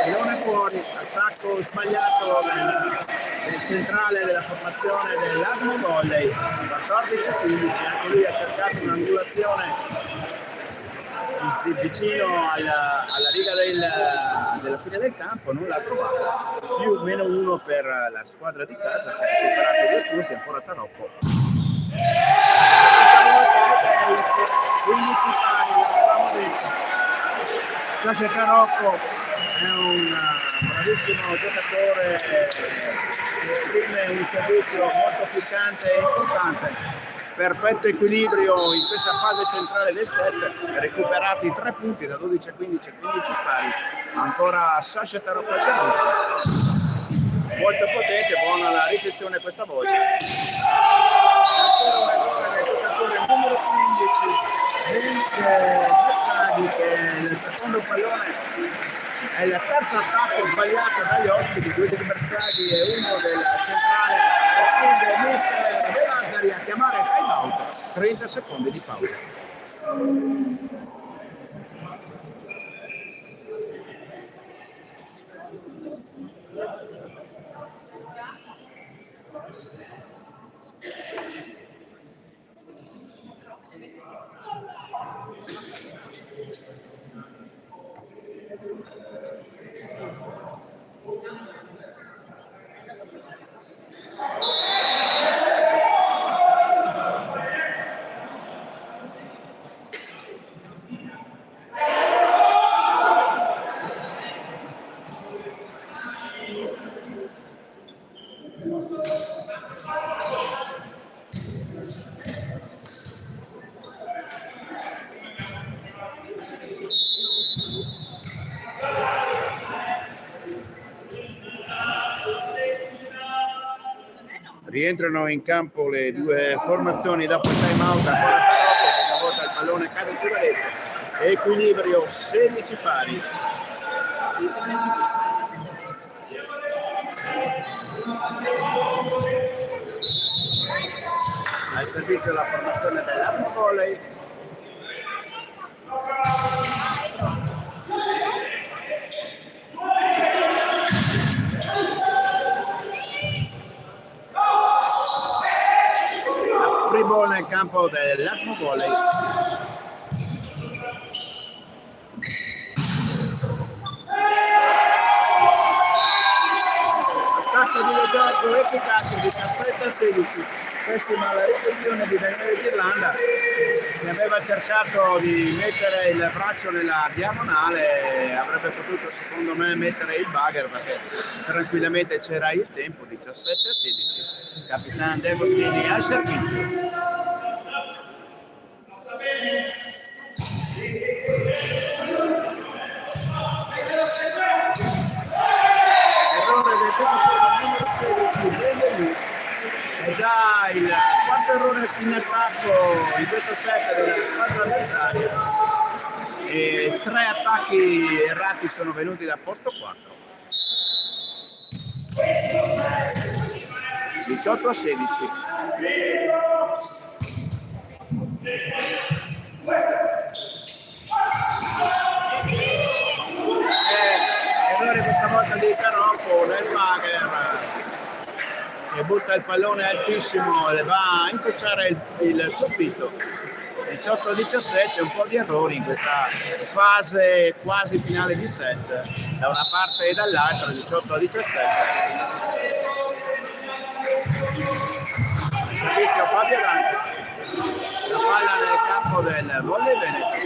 Pallone fuori, attacco sbagliato del centrale della formazione dell'Armo Volley. 14-15, anche lui ha cercato un'angolazione vicino alla riga della fine del campo, non l'ha trovato. Più meno 1 per la squadra di casa che ha recuperato 2 punti, ancora Tarocco. Questa volta 15 pari, l'avevamo detto. Sasha Tarocco è un bravissimo giocatore che esprime un servizio molto piccante e importante. Perfetto equilibrio in questa fase centrale del set, recuperati 3 punti da 12 a 15 a 15 pari. Ancora Sasha Tarocco al servizio. Molto potente, buona la ricezione questa volta. Ancora un errore del giocatore numero 15, Bersaghi, che nel secondo pallone è il terzo attacco sbagliato dagli ospiti, 2 di Bersaghi e 1 del centrale. Spinge mister De Lazzari a chiamare time out, 30 secondi di pausa. Rientrano in campo le due formazioni dopo il time out, ancora Tarocco, una volta il pallone cade sulla rete. Equilibrio 16 pari. Al servizio della formazione dell'Armo Volley. Free ball nel campo dell'Armo Volley. Attacco di Giorgio efficace, 17-16. Pessima la ricezione di Daniele Ghirlanda, che aveva cercato di mettere il braccio nella diagonale, avrebbe potuto secondo me mettere il bugger perché tranquillamente c'era il tempo. 17-16. Capitano De Bostini al servizio. Errore del giocatore numero 16, Benelli. È già il quarto errore in attacco in questo set della squadra avversaria e 3 attacchi errati sono venuti da posto 4. 18-16. Errore questa volta di Tarocco nel bugger, che butta il pallone altissimo e va a intrecciare il soffitto. 18-17, un po' di errori in questa fase quasi finale di set, da una parte e dall'altra. 18-17. Servizio Fabio Dante, la palla nel campo del Volley Veneto.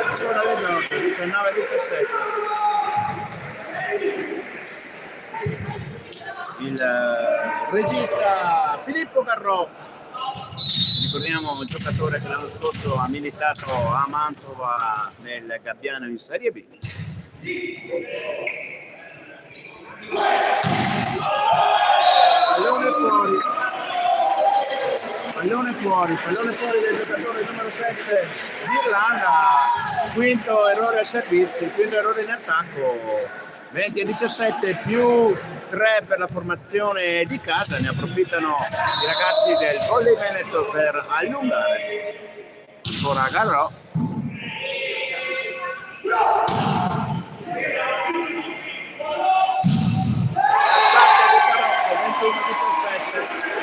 Ancora De Giorgio, 19-17. Il regista Filippo Garrò, ricordiamo un giocatore che l'anno scorso ha militato a Mantova nel Gabbiano in Serie B. Pallone fuori del giocatore numero 7 Ghirlanda. Quinto errore al servizio, quinto errore in attacco. 20-17 più 3 per la formazione di casa, ne approfittano i ragazzi del Volley Veneto per allungare. Ancora Garrò.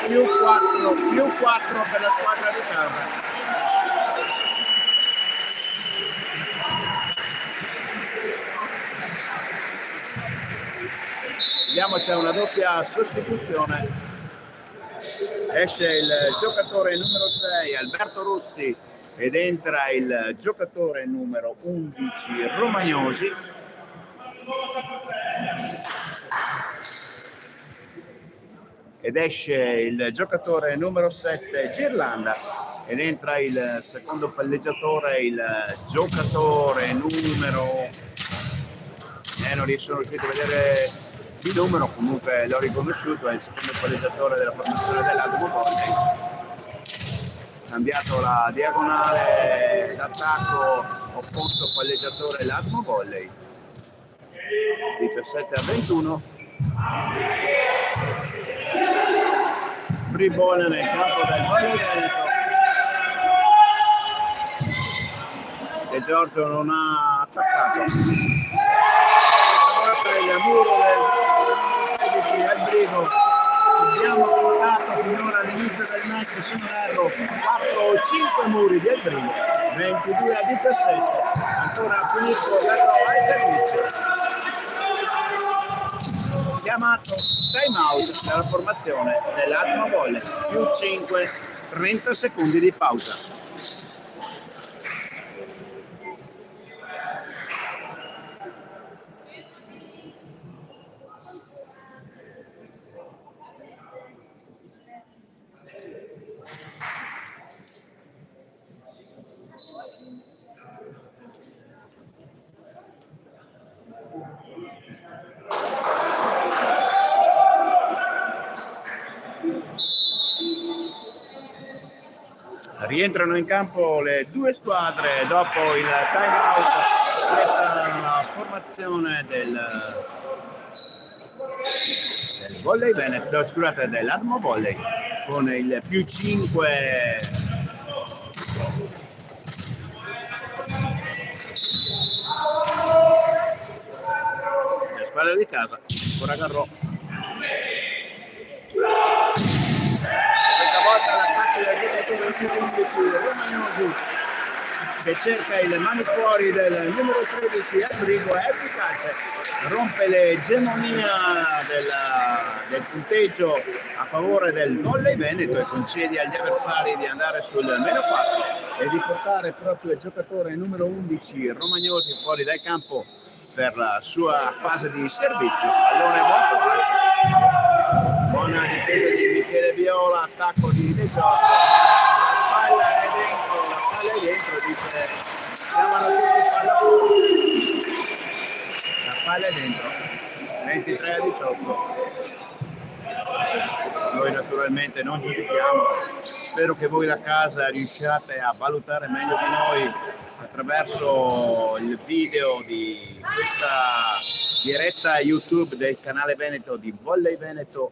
Più 4 per la squadra di casa. Vediamo, c'è una doppia sostituzione. Esce il giocatore numero 6 Alberto Rossi ed entra il giocatore numero 11 Romagnosi. Ed esce il giocatore numero 7 Ghirlanda ed entra il secondo palleggiatore, il giocatore numero non sono riuscito a vedere il numero, comunque l'ho riconosciuto, è il secondo palleggiatore della formazione dell'Admo Volley. Cambiato la diagonale d'attacco, opposto palleggiatore l'Admo Volley. 17-21. Free ball nel campo del Volley Veneto. De Giorgio non ha attaccato. Il muro del 16 al Brigo. Abbiamo portato finora all'inizio del match, se non erro, 4 o 5 muri del Brigo. 22-17. Ancora Filippo Garrò al servizio. Chiamato time out della formazione dell'Admo Volley, più 5, 30 secondi di pausa. Rientrano in campo le due squadre dopo il time out. Questa è la formazione del Volley Veneto, scusate, dell'Admo Volley, con il più 5 la squadra di casa. Ora Garrò. Questa volta l'attacco del giocatore più 11 Romagnosi, che cerca il mani fuori del numero 13 Abrigo, è efficace, rompe l'egemonia del punteggio a favore del Volley Veneto e concede agli avversari di andare sul meno 4 e di portare proprio il giocatore numero 11 Romagnosi fuori dal campo per la sua fase di servizio. Pallone molto alto, buona difesa di Michele Viola, attacco di De Giorgio, la palla è dentro, dice, chiamano tutti palla fuori, la palla è dentro, 23-18. Noi naturalmente non giudichiamo, spero che voi da casa riusciate a valutare meglio di noi attraverso il video di questa diretta YouTube del canale Veneto di Volley Veneto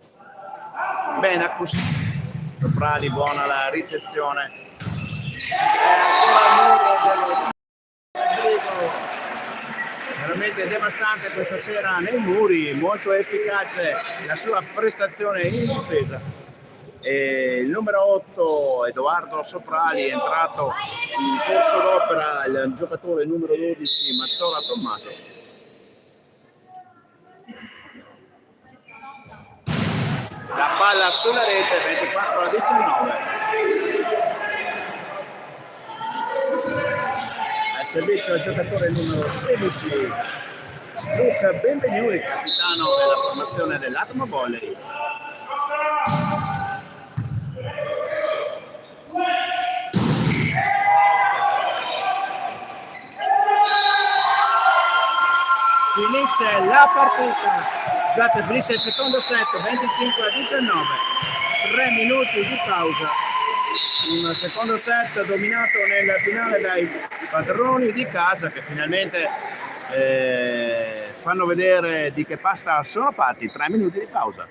Benacus. Soprali, buona la ricezione. Veramente devastante questa sera nei muri, molto efficace la sua prestazione in difesa. E il numero 8 Edoardo Soprali è entrato in corso d'opera, il giocatore numero 12 Mazzola Tommaso. La palla sulla rete, 24-19. Al servizio del giocatore numero 16 Luca Benvenuti, capitano della formazione dell'Atmo Volley. Finisce la partita, scusate, finisce il secondo set, 25-19, 3 minuti di pausa. Un secondo set dominato nel finale dai padroni di casa, che finalmente fanno vedere di che pasta sono fatti. 3 minuti di pausa.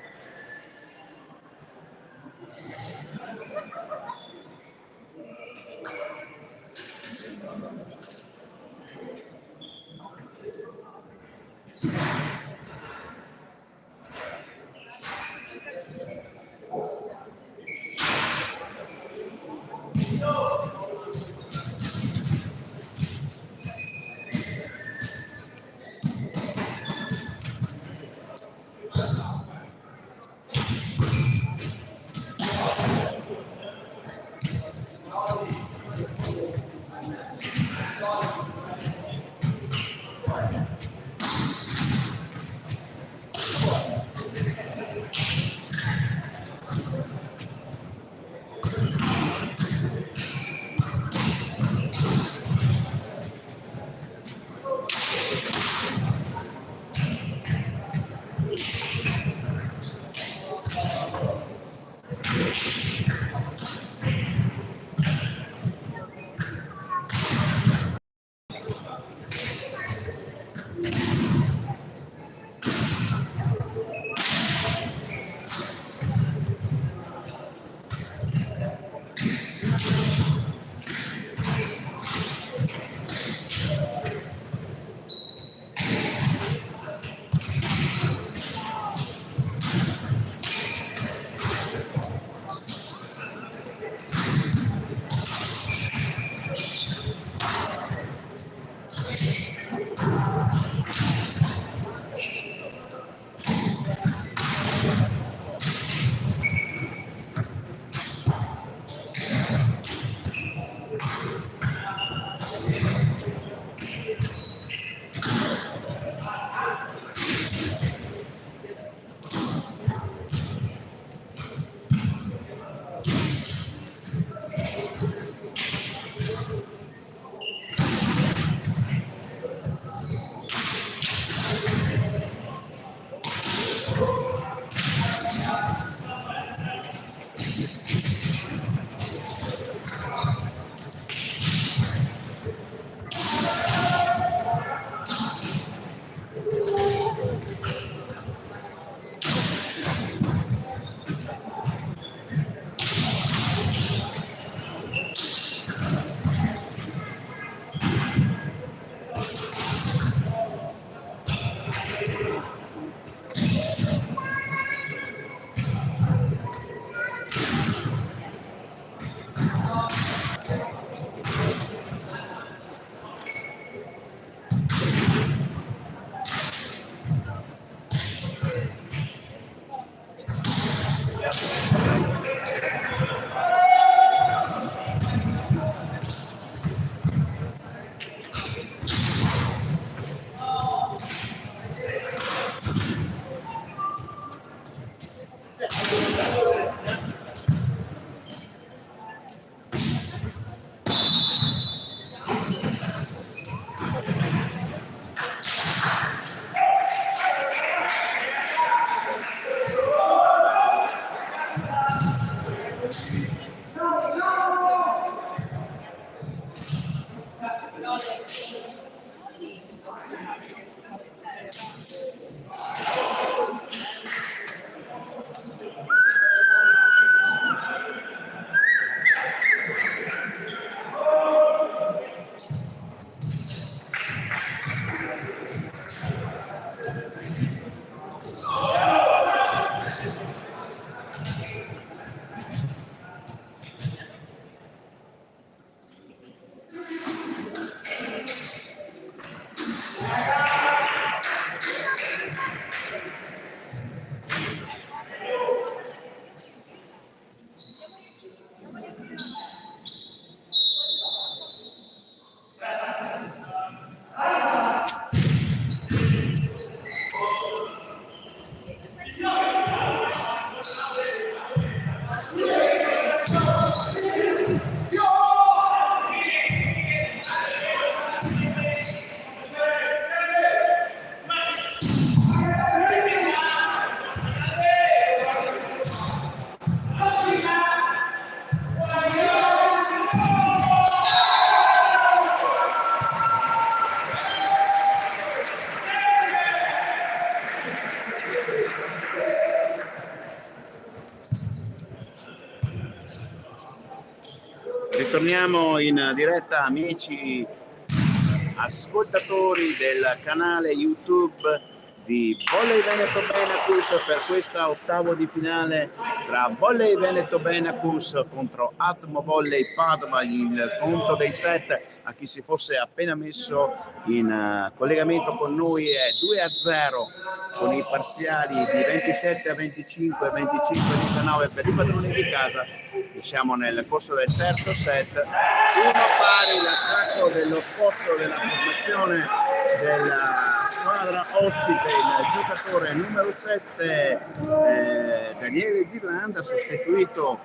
Ritorniamo in diretta, amici ascoltatori del canale YouTube di Volley Veneto Benacus, per questa ottavo di finale tra Volley Veneto Benacus contro Atmo Volley Padova. Il conto dei set, a chi si fosse appena messo in collegamento con noi, è 2-0 con i parziali di 27 a 25 e 25 a 19 per i padroni di casa. Siamo nel corso del terzo set, uno pari l'attacco dell'opposto della formazione della squadra ospite, il giocatore numero 7 Daniele Girlanda, sostituito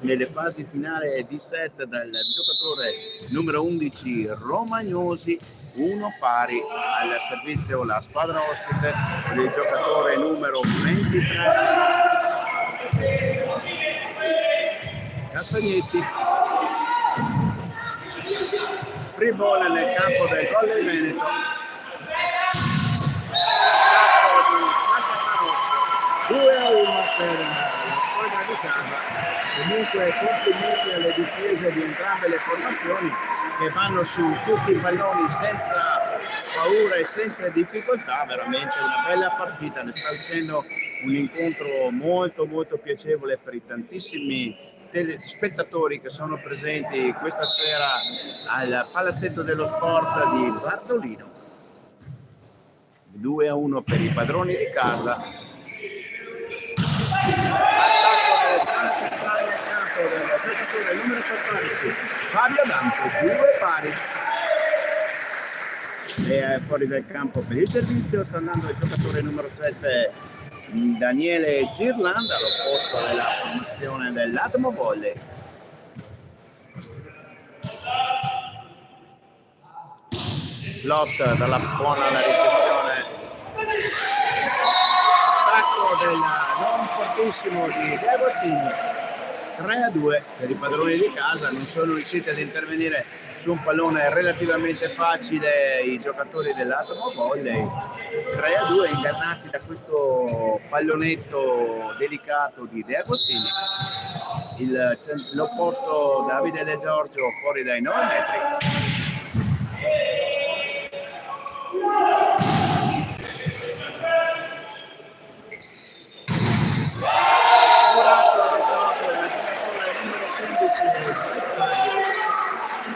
nelle fasi finali di set dal giocatore numero 11 Romagnosi. Uno pari al servizio la squadra ospite con il giocatore numero 23 Castagnetti. Free ball nel campo del Volley Veneto. Campo di 2-1 per la squadra di casa. Comunque complimenti alle difese di entrambe le formazioni, che vanno su tutti i palloni senza paura e senza difficoltà. Veramente una bella partita, ne sta uscendo un incontro molto molto piacevole per i tantissimi telespettatori che sono presenti questa sera al Palazzetto dello Sport di Bardolino. 2-1 per i padroni di casa. Attacco delle tante centrali al campo del giocatore numero 14 Fabio Dante, 2 pari. E fuori dal campo per il servizio sta andando il giocatore numero 7 Daniele Girlanda, all'opposto della formazione dell'Atmo Volley. Flot dalla buona alla ricezione, attacco del non fortissimo di De Agostini. 3-2 per i padroni di casa, non sono riusciti ad intervenire su un pallone relativamente facile i giocatori dell'Atmo Volley. 3-2 ingannati da questo pallonetto delicato di De Agostini. L'opposto Davide De Giorgio fuori dai 9 metri.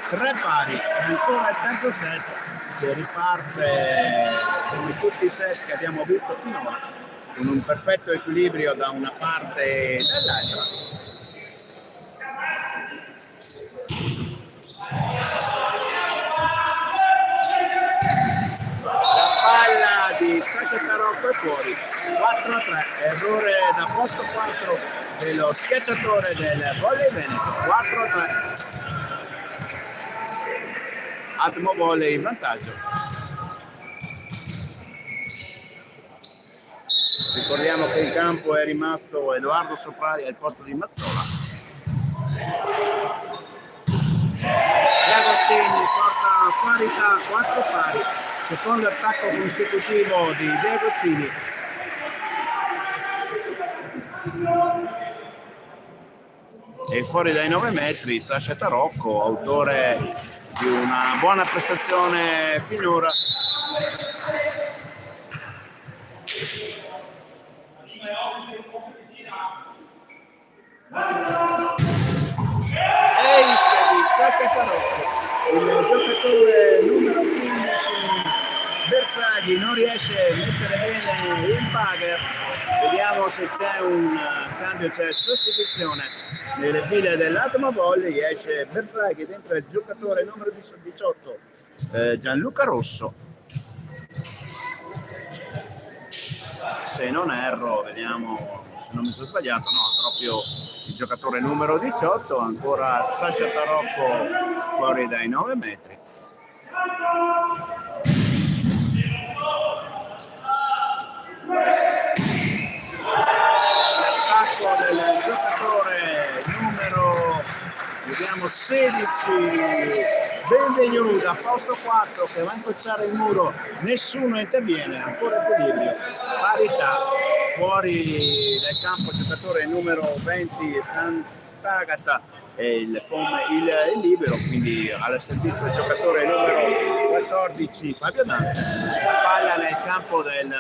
Tre pari, e ancora il terzo set che riparte come tutti i set che abbiamo visto finora, con un perfetto equilibrio da una parte e dall'altra. La palla di Sasha Tarocco è fuori, 4-3, errore da posto 4 dello schiacciatore del Volley Veneto. 4-3. Atmo Volley in vantaggio. Ricordiamo che in campo è rimasto Edoardo Soprari al posto di Mazzola. De Agostini porta a parità, 4 pari. Secondo attacco consecutivo di De Agostini. E fuori dai 9 metri Sasha Tarocco, autore di una buona prestazione finora. Ace di Sasha Tarocco, il giocatore numero 15 Bersaghi non riesce a mettere bene il bugger. Vediamo se c'è un cambio, c'è sostituzione nelle file dell'Atmo Volley. Esce Bersaghi, dentro il giocatore numero 18 Gianluca Rosso. Se non erro, vediamo se non mi sono sbagliato, no, proprio il giocatore numero 18, ancora Sasha Tarocco fuori dai 9 metri. L'attacco del giocatore numero, vediamo, 16 Benvenuto a posto 4, che va a incrociare il muro, nessuno interviene, ancora equilibrio, parità. Fuori dal campo giocatore numero 20 Sant'Agata il libero, quindi al servizio del giocatore numero 14 Fabio Dante. Palla nel campo del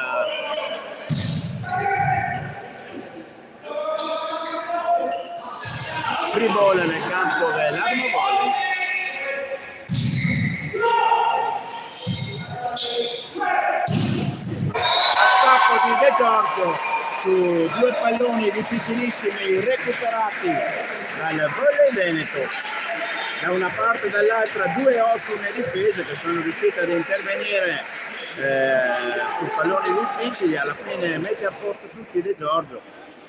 free ball nel campo dell'Admo Volley. Attacco di De Giorgio su due palloni difficilissimi recuperati dal Volley Veneto. Da una parte e dall'altra due ottime difese che sono riuscite ad intervenire su palloni difficili. Alla fine mette a posto tutti De Giorgio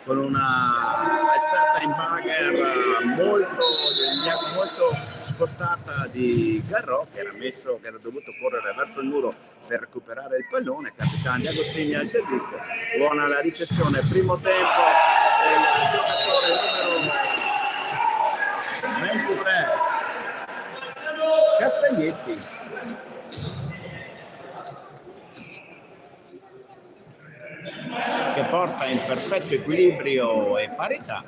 con una alzata in bagger molto spostata di Garrò, che era dovuto correre verso il muro per recuperare il pallone. Capitano Di Agostini al servizio. Buona la ricezione, primo tempo del giocatore numero 23 Castagnetti. Che porta in perfetto equilibrio e parità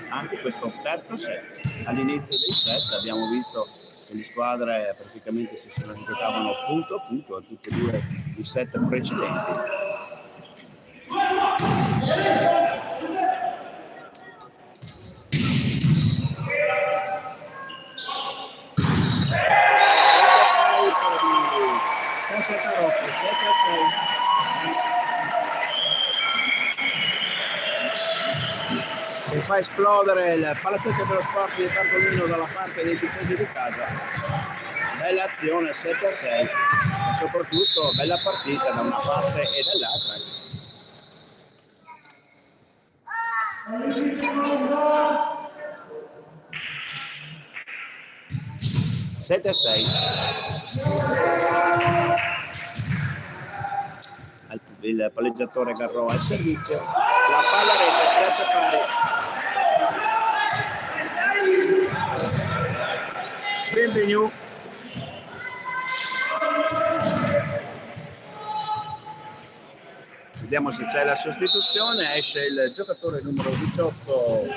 anche questo terzo set. All'inizio dei set abbiamo visto che le squadre praticamente si giocavano punto a punto a tutti e due i set precedenti. E fa esplodere il palazzetto dello sport di Tartolino dalla parte dei difesi di casa. Bella azione 7-6 e soprattutto bella partita da una parte e dall'altra. Il palleggiatore Garrò al servizio, la palla rete 7 pari. Benvenu. Vediamo se c'è la sostituzione. Esce il giocatore numero 18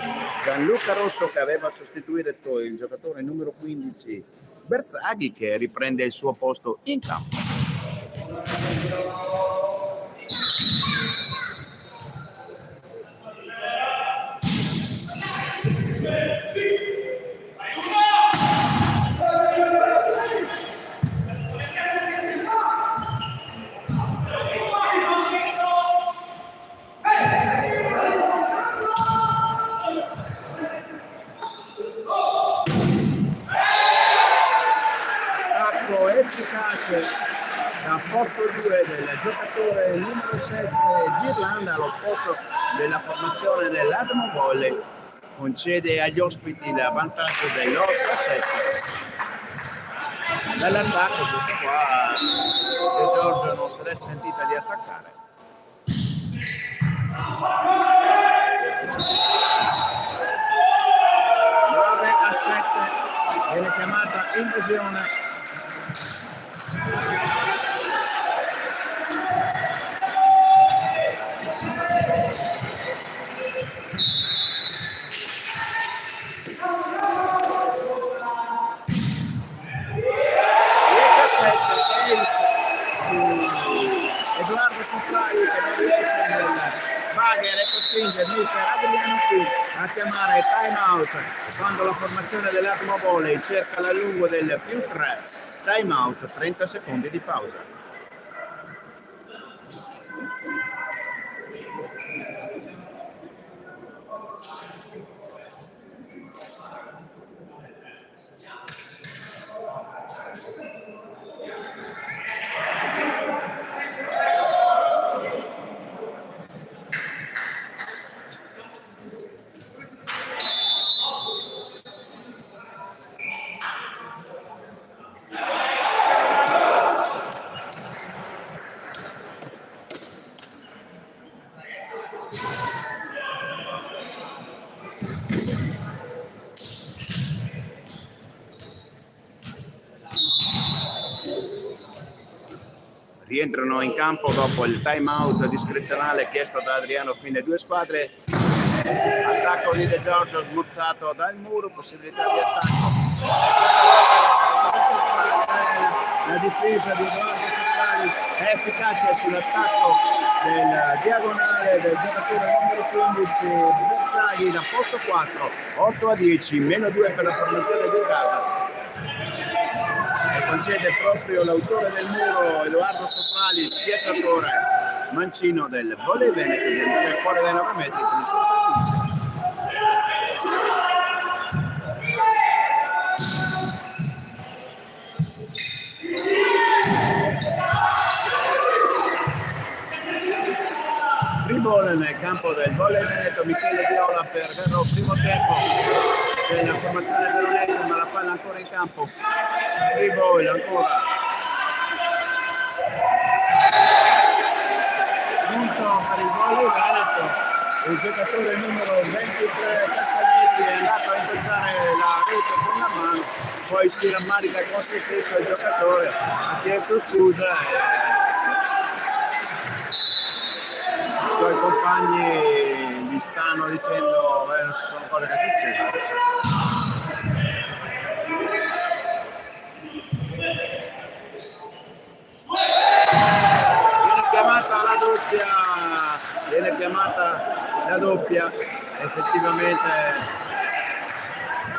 Gianluca Rosso, che aveva sostituito il giocatore numero 15 Bersaghi, che riprende il suo posto in campo. Efficace da posto 2 del giocatore numero 7 Girlanda, all'opposto della formazione dell'Admo Volley, concede agli ospiti il vantaggio dell'8-7. Dall'attacco questo qua De Giorgio non se l'è sentita di attaccare. A 7 viene chiamata invasione. Edoardo Supprai, che non riesce nel bagger e costringe il mister Adriano qui a chiamare time out quando la formazione dell'Admo Volley cerca l'allungo del +3. Time out, 30 secondi di pausa. Rientrano in campo dopo il time out discrezionale chiesto da Adriano. Fine due squadre Attacco di De Giorgio smorzato dal muro, possibilità di attacco. La difesa di Edoardo Soprali è efficace sull'attacco del diagonale del giocatore numero 15 Bersaghi da posto 4, 8-10, -2 per la formazione di casa. E concede proprio l'autore del muro, Edoardo Soprali, schiacciatore mancino del Volley Veneto, di andare fuori dai 9 metri con il suo servizio. Free ball nel campo del Volley Veneto, Michele Viola per Garro, primo tempo della formazione veronese, ma la palla ancora in campo. Free ball ancora. Punto per il Volley Veneto. Il giocatore numero 23 Castagnetti è andato a impalciare la rete con la mano, poi si rammarica con se stesso il giocatore, ha chiesto scusa. I suoi compagni gli stanno dicendo non ci sono cose che succedono. Viene chiamata la doppia, effettivamente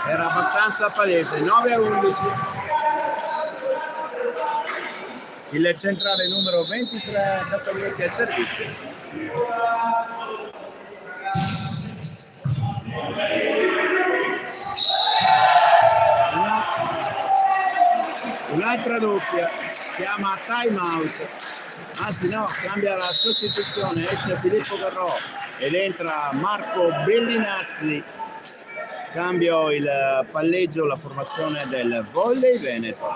era abbastanza palese. 9-11. Il centrale numero 23 Castagnetti al servizio. Un'altra doppia, chiama time out, anzi no, cambia la sostituzione, esce Filippo Garrò ed entra Marco Bellinazzi. Cambio il palleggio, la formazione del Volley Veneto.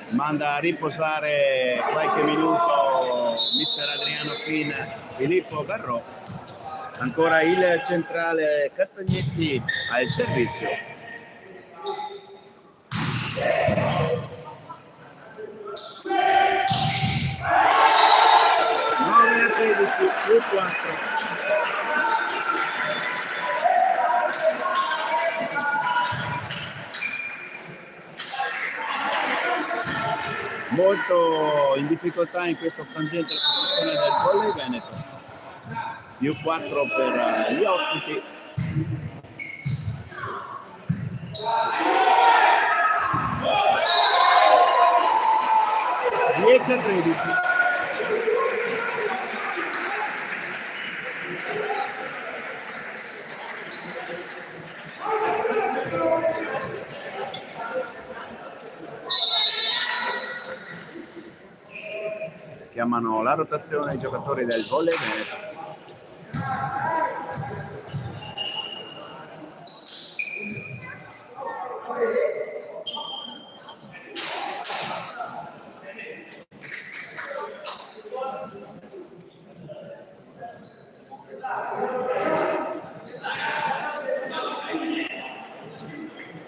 Manda a riposare qualche minuto mister Adriano Fin, Filippo Garrò. Ancora il centrale Castagnetti al servizio. Più 4. Molto in difficoltà in questo frangente la formazione del Volley Veneto. Più 4 per gli ospiti. Dieci a 13. Chiamano la rotazione i giocatori del Volley Veneto.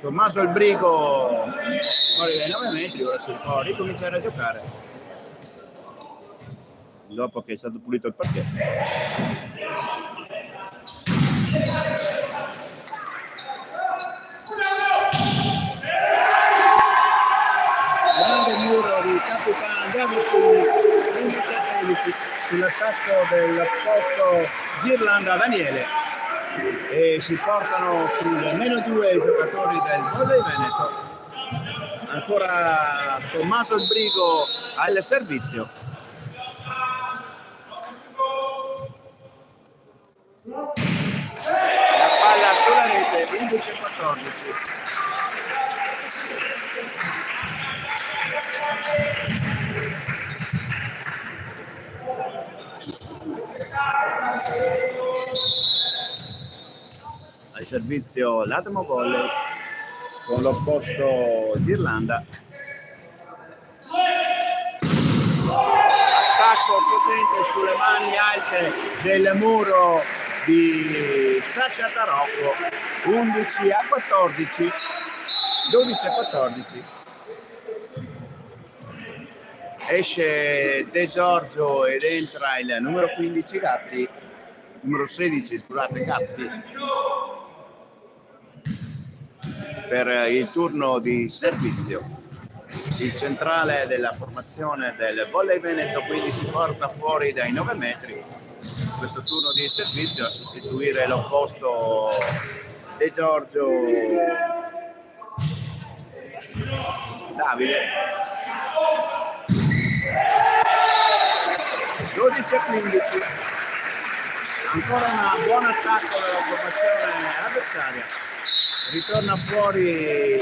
Tommaso il Brigo fuori dai 9 metri, ora si può ricominciare a giocare dopo che è stato pulito il parquet. Grande muro di Capitan Davide sull'attacco del posto Girlanda Daniele e si portano sul -2 i giocatori del Volley Veneto. Ancora Tommaso il Brigo al servizio. La palla sulla rete, 15-14. Al servizio l'Adamo Volley con l'opposto d'Irlanda. Attacco potente sulle mani alte del muro di Sasha Tarocco. 11-14, 12-14. Esce De Giorgio ed entra il numero 15 Gatti. numero 16, scusate, Gatti, per il turno di servizio. Il centrale della formazione del Volley Veneto quindi si porta fuori dai 9 metri questo turno di servizio a sostituire l'opposto De Giorgio Davide. 12-15, ancora un buon attacco della formazione avversaria, ritorna fuori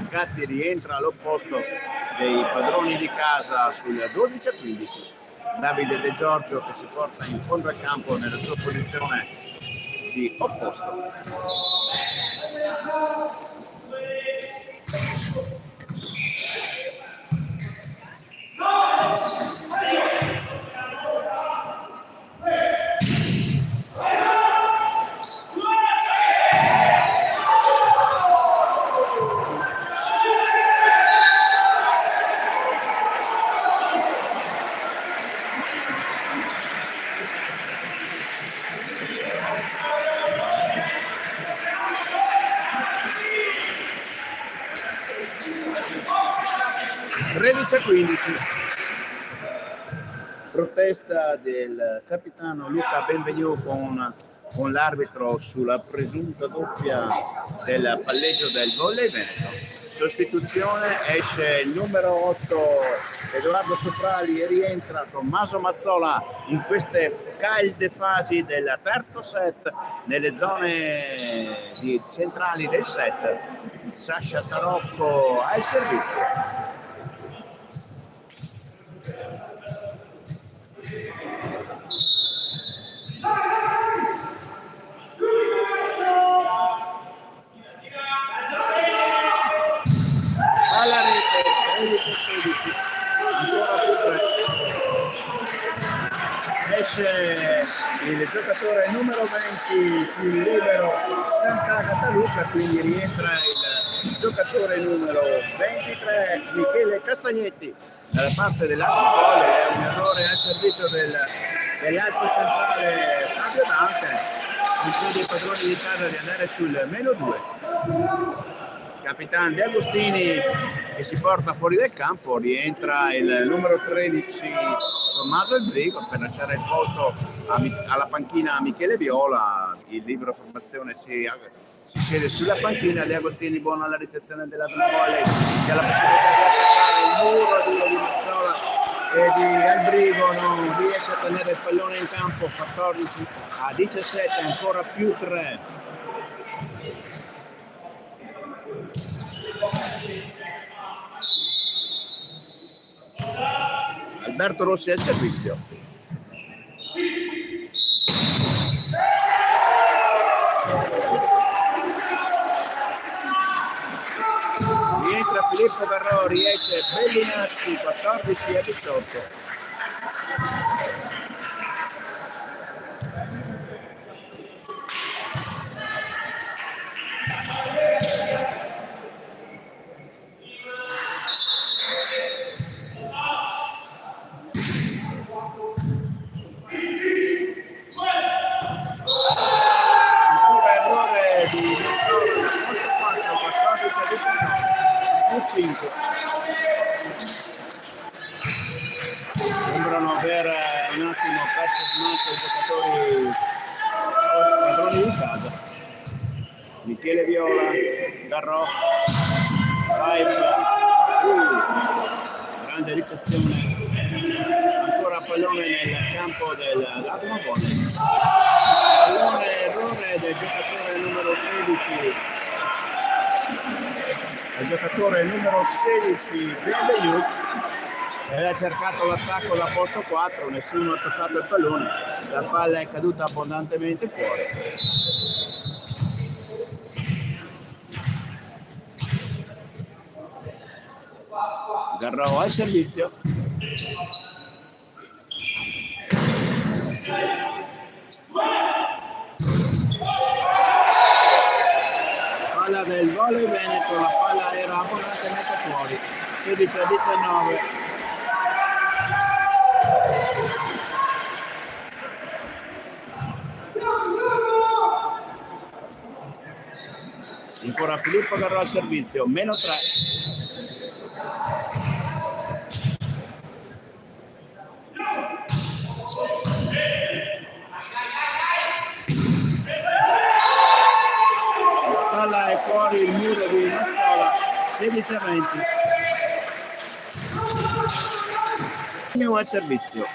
Gatti, rientra all'opposto dei padroni di casa sul 12-15. Davide De Giorgio che si porta in fondo al campo nella sua posizione di opposto. Protesta del capitano Luca Benvenu con l'arbitro sulla presunta doppia del palleggio del Volley Veneto. Sostituzione, esce il numero 8 Edoardo Soprali e rientra Tommaso Mazzola in queste calde fasi del terzo set nelle zone centrali del set. Sasha Tarocco al servizio. Alla rete 13-16, ancora più 3. Esce il giocatore numero 20 sul libero Sant'Agata Luca, quindi rientra il giocatore numero 23 Michele Castagnetti dalla parte dell'altro gol. È un errore al servizio dell'alto centrale Fabio Dante, in chiede i padroni di casa di andare sul meno 2. Capitano De Agostini che si porta fuori del campo, rientra il numero 13 Tommaso Elbrigo per lasciare il posto alla panchina a Michele Viola. Il libero formazione si siede sulla panchina. De Agostini buono alla ricezione della volley, che ha la possibilità di attaccare il muro di Mazzola e di Elbrigo, non riesce a tenere il pallone in campo. 14-17, ancora più 3. Alberto Rossi al servizio. Rientra Filippo Garrò, riesce Bellinazzi, 14-18. Sembrano aver un attimo perso smalto i giocatori padroni di casa. Michele Viola, Garrò, Pipe, grande ricezione, ancora pallone nel campo del Ladmo Volley. Pallone, errore del giocatore numero 16. Il giocatore numero 16 Benvenu aveva cercato l'attacco da posto 4, nessuno ha toccato il pallone, la palla è caduta abbondantemente fuori. Garrò al servizio. Palla del Volley Veneto, la palla era abbondantemente fuori. 16-19. Ancora Filippo Garrò al servizio, meno 3. La palla è fuori il muro di Mazzola, 16-20. New al servizio.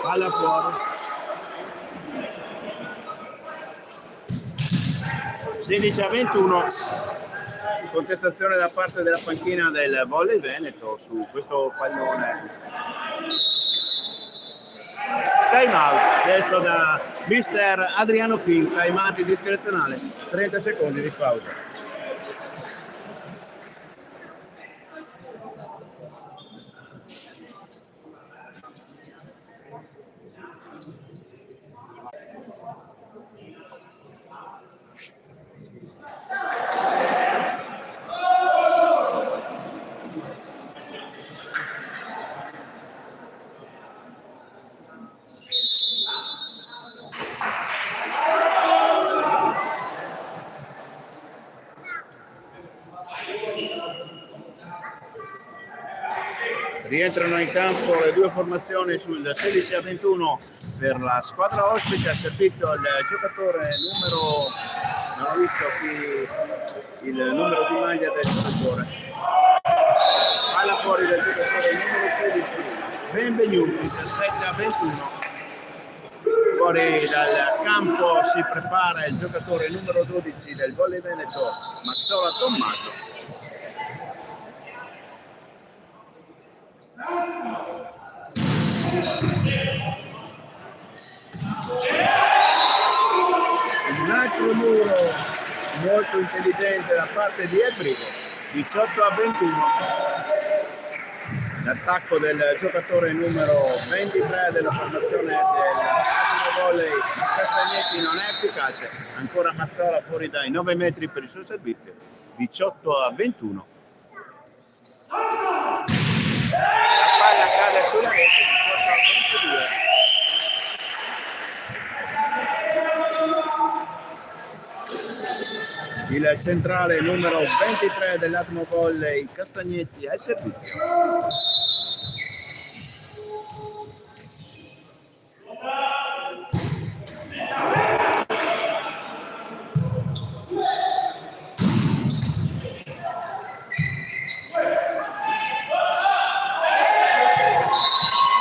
Palla fuori. 16-21. Contestazione da parte della panchina del Volley Veneto su questo pallone. Time out chiesto da mister Adriano Fin, time out discrezionale, 30 secondi di pausa. Rientrano in campo le due formazioni sul 16-21 per la squadra ospite, al servizio il giocatore numero, non ho visto qui il numero di maglia del giocatore, palla fuori del giocatore numero 16 Benvenu, 17-21. Fuori dal campo si prepara il giocatore numero 12 del Volley Veneto, Mazzola Tommaso. Un altro muro molto intelligente da parte di Ebrigo, 18-21. L'attacco del giocatore numero 23 della formazione del Volley Castagnetti non è efficace, ancora Mazzola fuori dai 9 metri per il suo servizio, 18-21. La palla cade sulla rete, 18-22. Il centrale numero 23 dell'Atmo Volley Castagnetti al servizio.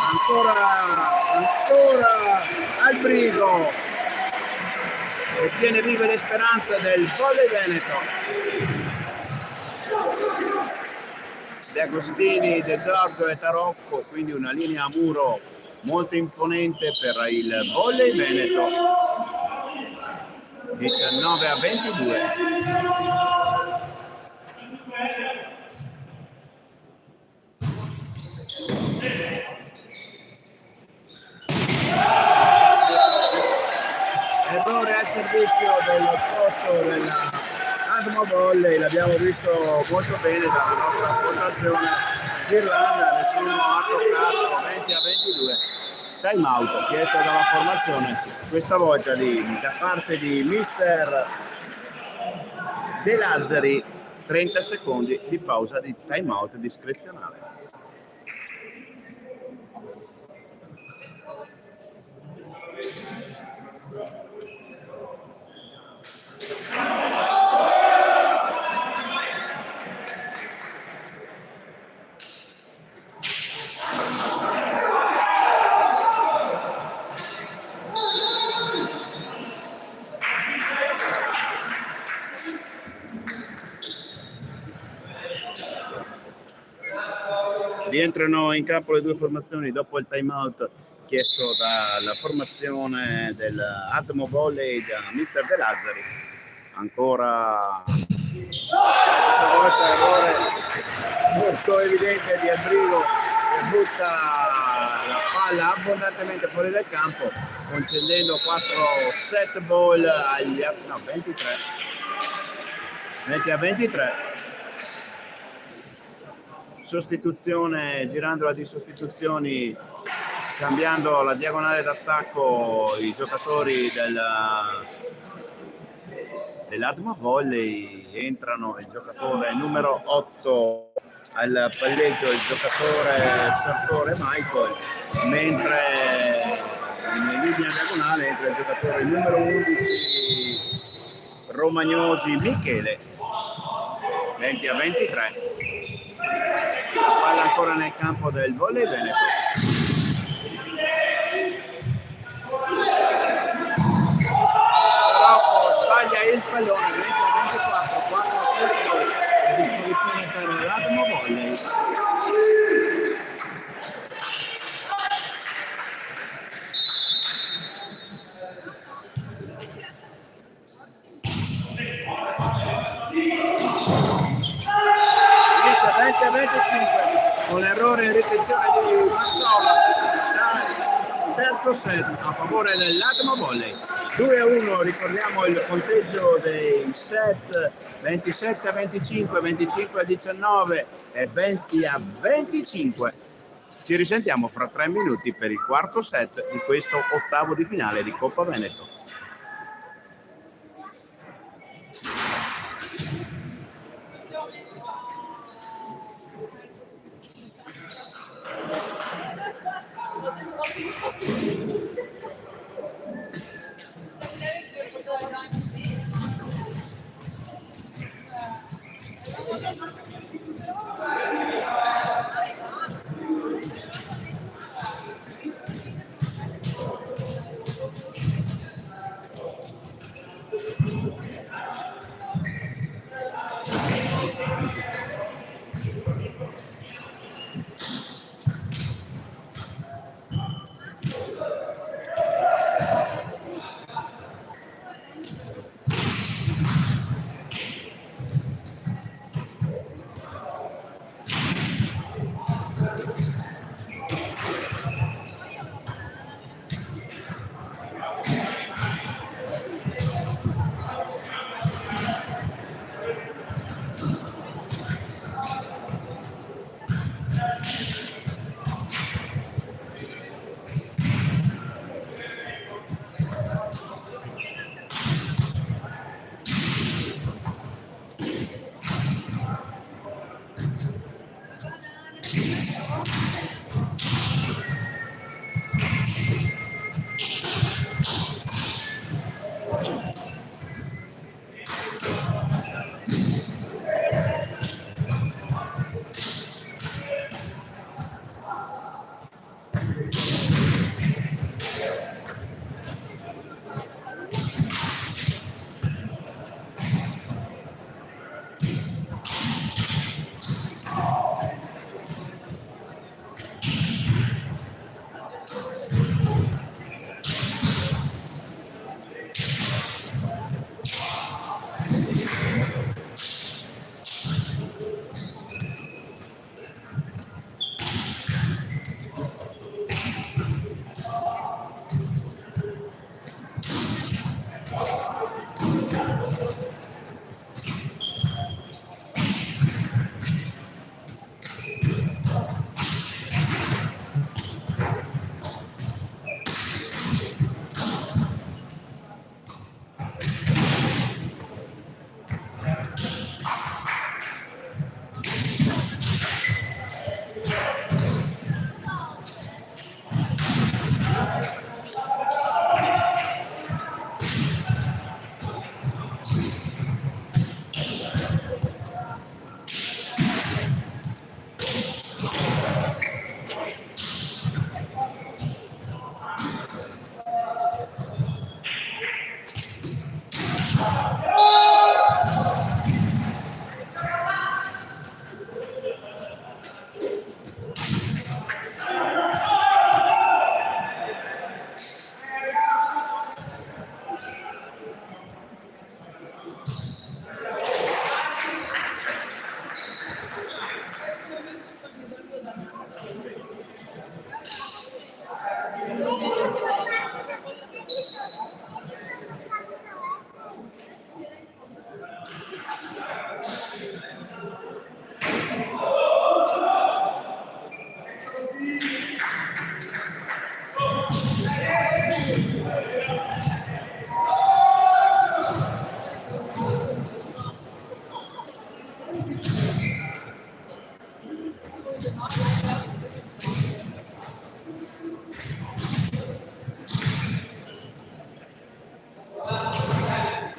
Ancora Albrigo e tiene vive le speranze del Volley Veneto. De Agostini, De Giorgio e Tarocco, quindi una linea a muro molto imponente per il Volley Veneto. 19-22. Errore al servizio del posto della Atmo Volley, l'abbiamo visto molto bene dalla nostra quotazione. Girlanda, nessuno ha toccato, 20-22. Time out chiesto dalla formazione, questa volta da parte di mister De Lazzari. 30 secondi di pausa di time out discrezionale. Rientrano in campo le due formazioni dopo il time out chiesto dalla formazione del Atmo Volley da mister De Lazzari. Ancora questa volta errore molto evidente di Albrigo che butta la palla abbondantemente fuori dal campo, concedendo 4 set ball agli 20-23. sostituzione, girandola di sostituzioni, cambiando la diagonale d'attacco i giocatori dell'Adma Volley. Entrano il giocatore numero 8 al palleggio, il giocatore Sartore Michael, mentre in linea diagonale entra il giocatore numero 11 Romagnosi Michele. 20-23. La palla ancora nel campo del Volley Veneto. Però sbaglia il pallone. 20-24, 4 punti a disposizione per l'Admo Volley. Finisce 20-25 con l'errore in ripetizione di Massola. Terzo set a favore dell'Admo Volley. 2-1, ricordiamo il conteggio dei set: 27-25, 25-19 e 20-25. Ci risentiamo fra 3 minuti per il quarto set di questo ottavo di finale di Coppa Veneto.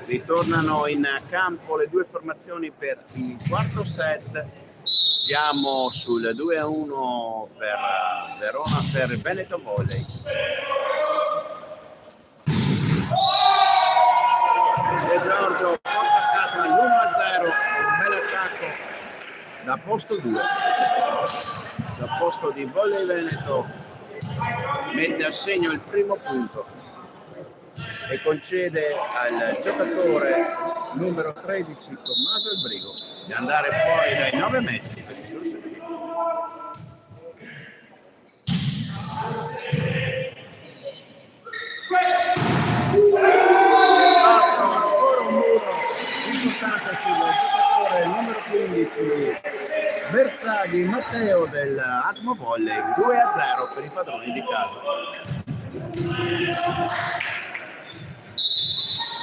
Ritornano in campo le due formazioni per il quarto set. Siamo sul 2-1 per Verona, per Veneto Volley. De Giorgio porta a casa l'1-0, un bel attacco da posto 2. Da posto di Volley Veneto mette a segno il primo punto e concede al giocatore numero 13 Tommaso El Brigo di andare fuori dai 9 metri per il suo servizio. Ancora un muro importante sul giocatore numero 15 Bersaghi Matteo del Atmo Volley. 2-0 per i padroni di casa.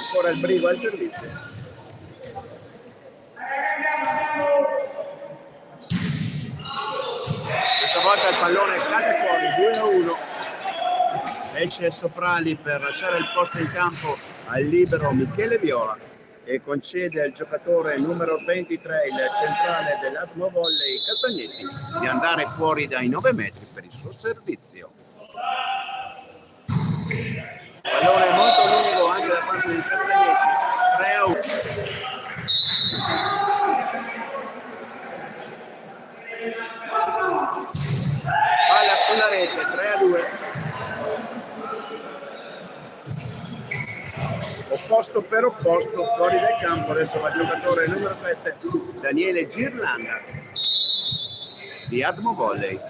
Ancora il Brigo al servizio. Questa volta il pallone cade fuori, 2-1. Esce Soprali per lasciare il posto in campo al libero Michele Viola e concede al giocatore numero 23, il centrale dell'Atmo Volley Castagnetti, di andare fuori dai 9 metri per il suo servizio. Pallone molto lungo anche da parte di Castagnetti, 3-1. Palla sulla rete, 3-2. Opposto per opposto, fuori dal campo. Adesso va il giocatore numero 7, Daniele Girlanda di Atmo Volley.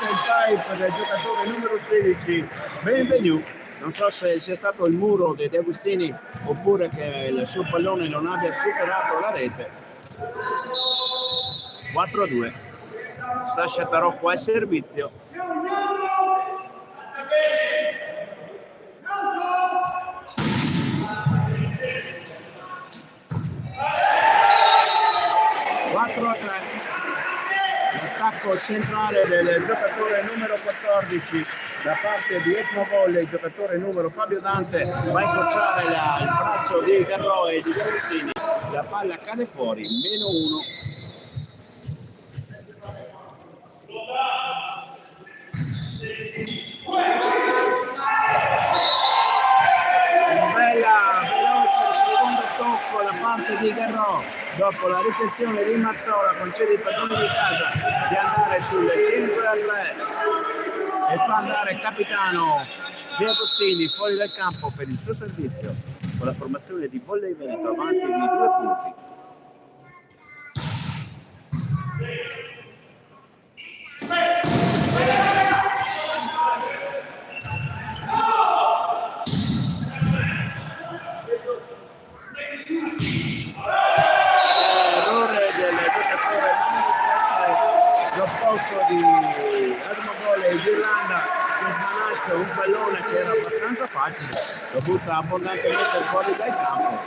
Il pipe del giocatore numero 16 Benvenu. Non so se sia stato il muro dei De Agustini oppure che il suo pallone non abbia superato la rete. 4-2. Sasha Tarocco al servizio. L'attacco centrale del giocatore numero 14 da parte di Atmo Volley, il giocatore numero Fabio Dante va a incrociare il braccio di Garro e di Garrosini. La palla cade fuori, -1. Tocco da parte di Garro dopo la ricezione di Mazzola, concede il padrone di casa di andare sul 5-3 e fa andare il capitano De Agostini fuori dal campo per il suo servizio con la formazione di Volley Veneto avanti di 2 punti. Di Atmo Volley Girlanda che smanaccia un pallone che era abbastanza facile, lo butta abbondantemente fuori dal campo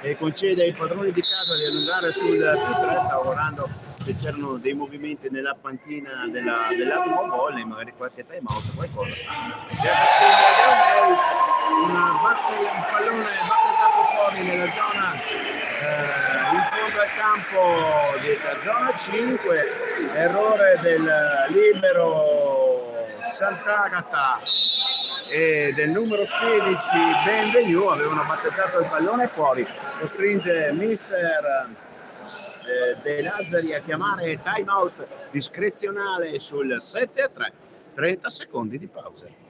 e concede ai padroni di casa di andare sul +3. Stavo guardando se c'erano dei movimenti nella panchina dell'Atmo Volley, magari qualche time out o qualcosa. Un pallone battezzato fuori nella zona in fondo al campo della zona 5, errore del libero Sant'Agata e del numero 16 Benvenu. Avevano battezzato il pallone fuori, costringe mister De Lazzari a chiamare time out discrezionale sul 7-3, 30 secondi di pausa.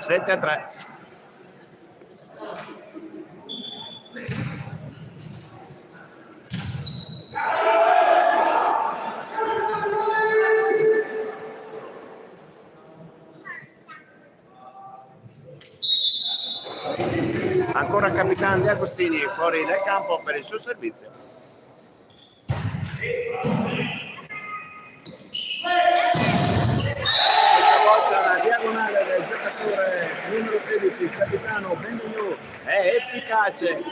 7-3. Ancora capitano Di Agostini fuori dal campo per il suo servizio. Questa volta la diagonale del giocatore numero 16, il capitano Benignou, è efficace.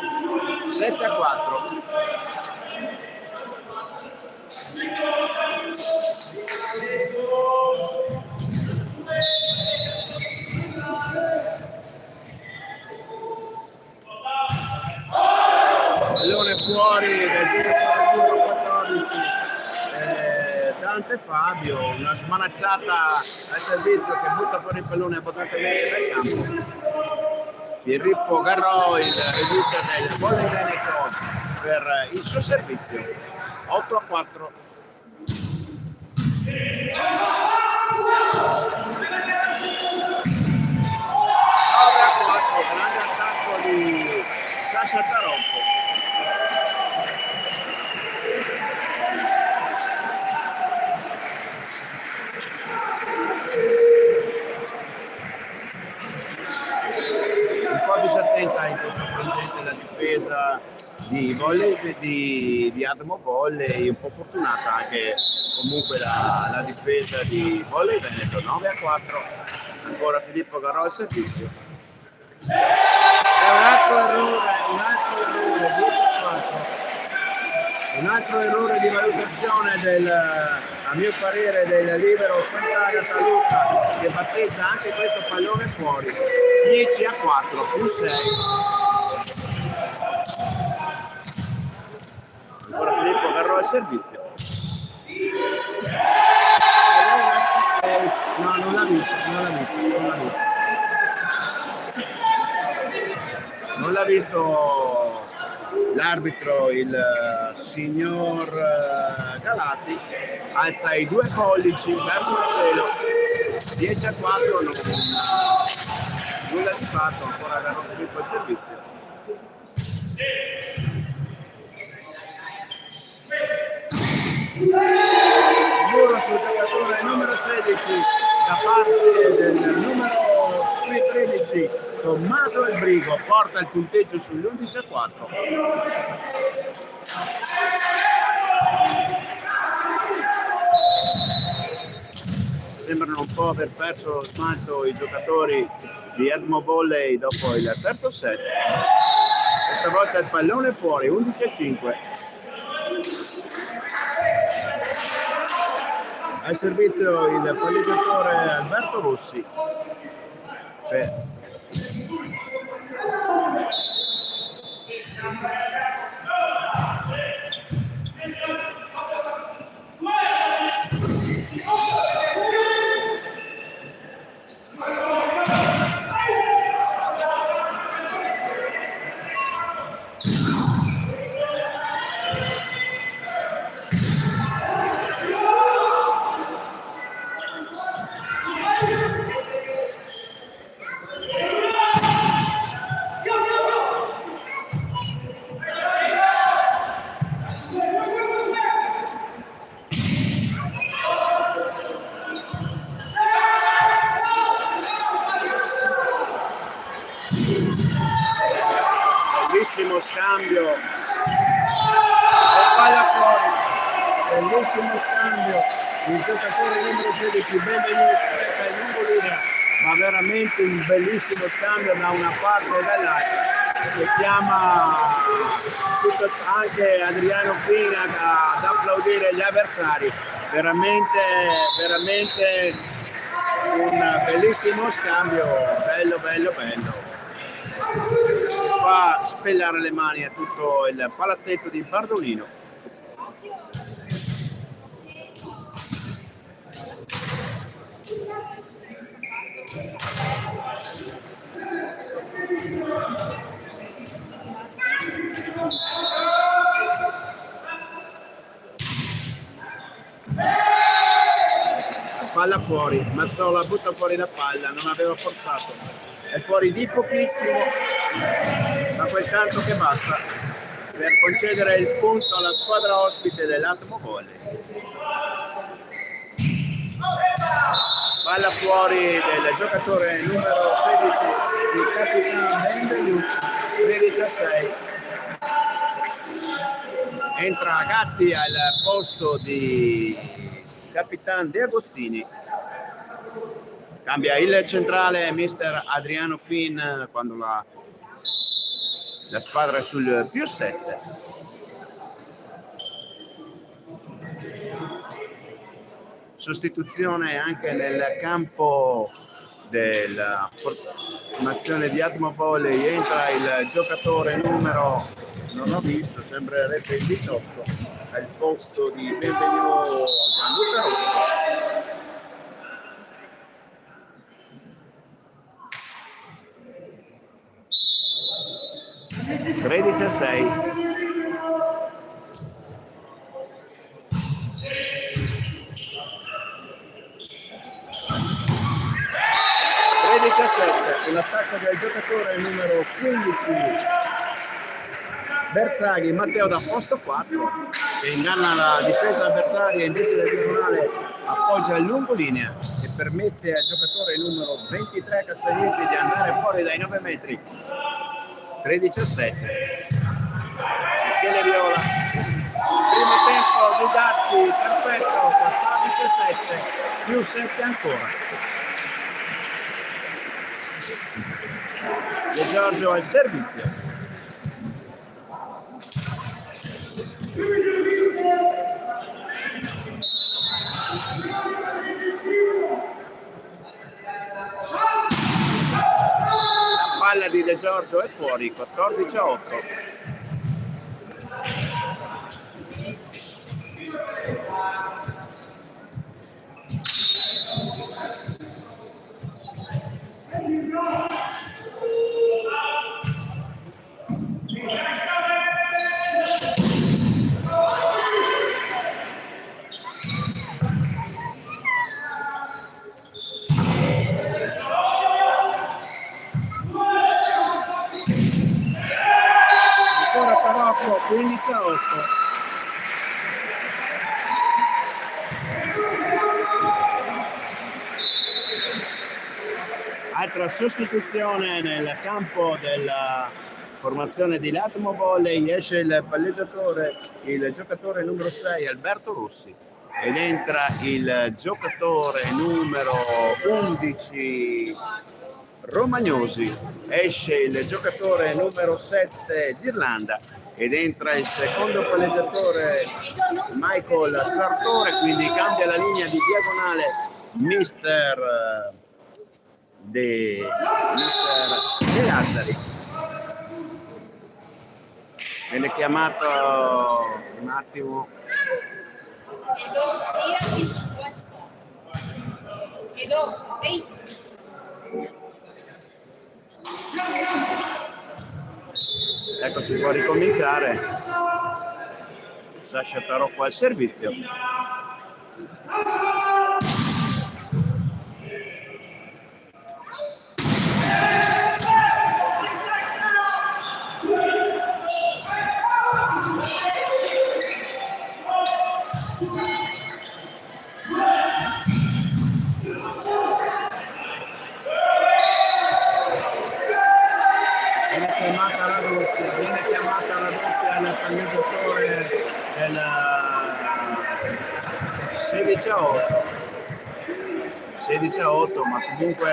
7-4. Pallone fuori del giocatore numero 14, Dante Fabio, una smanacciata al servizio che butta fuori il pallone abbondantemente dal campo. Filippo Garrò, il regista del Volley Veneto, per il suo servizio. 8-4. Grande attacco di Sasha Tarocco. Un po' disattenta in questo frangente la difesa di Volley, di Admo Volley, un po' fortunata anche comunque la difesa di Volley Veneto. 9-4. Ancora Filippo Garrò al servizio. È un altro errore di valutazione a mio parere del libero Sant'Agata Luca, che battezza anche questo pallone fuori. 10-4 più 6. Ancora Filippo Garrò al servizio. No, non l'ha visto. Non l'ha visto l'arbitro, il signor Galati. Alza i due pollici verso il cielo. 10-4, nulla di fatto, ancora Garrò Filippo al servizio. Muro sul giocatore numero 16 da parte del numero 13 Tommaso El Brigo, porta il punteggio sull'11-4. Sembrano un po' aver perso smalto i giocatori di Admo Volley dopo il terzo set. Questa volta il pallone fuori, 11-5. Al servizio il palleggiatore Alberto Rossi. Bellissimo scambio e palla fuori. Bellissimo scambio il giocatore numero 16 Benvenuto e Lungolina, ma veramente un bellissimo scambio da una parte e dall'altra, che chiama anche Adriano Fina ad applaudire gli avversari. Veramente un bellissimo scambio, bello. Fa spellare le mani a tutto il palazzetto di Bardolino. palla fuori, Mazzola butta fuori la palla, non aveva forzato, è fuori di pochissimo, ma quel tanto che basta per concedere il punto alla squadra ospite dell'Atmo Volley. Palla fuori del giocatore numero 16 di Capitan Benvenuto, 13-6. Entra Gatti al posto di Capitan De Agostini. Cambia il centrale mister Adriano Fin quando la squadra è sul +7. Sostituzione anche nel campo della formazione di Atmo Volley, entra il giocatore numero, non ho visto, sembrerebbe il 18, al posto di Benvenuto Gianluca Rosso. Tredici a 6. Un attacco del giocatore numero 15 Bersaghi, Matteo da posto 4, che inganna la difesa avversaria, invece del diagonale appoggia il lungolinea e permette al giocatore numero 23 Castagnetti di andare fuori dai 9 metri. 13-7. Michele Viola, primo tempo di Gatti, perfetto, 14-7, più 7 ancora. De Giorgio al servizio. La palla di De Giorgio è fuori, 14-8. Ancora Tarocco, 15-8. Altra sostituzione nel campo della formazione di Atmo Volley, esce il palleggiatore, il giocatore numero 6 Alberto Rossi, ed entra il giocatore numero 11 Romagnosi, esce il giocatore numero 7 Girlanda ed entra il secondo palleggiatore Michael Sartore, quindi cambia la linea di diagonale mister De Lazzari. Viene chiamato un attimo. Ecco, si può ricominciare. Sasha Tarocco al servizio. Viene chiamata la doppia al palleggiatore del 16-8, ma comunque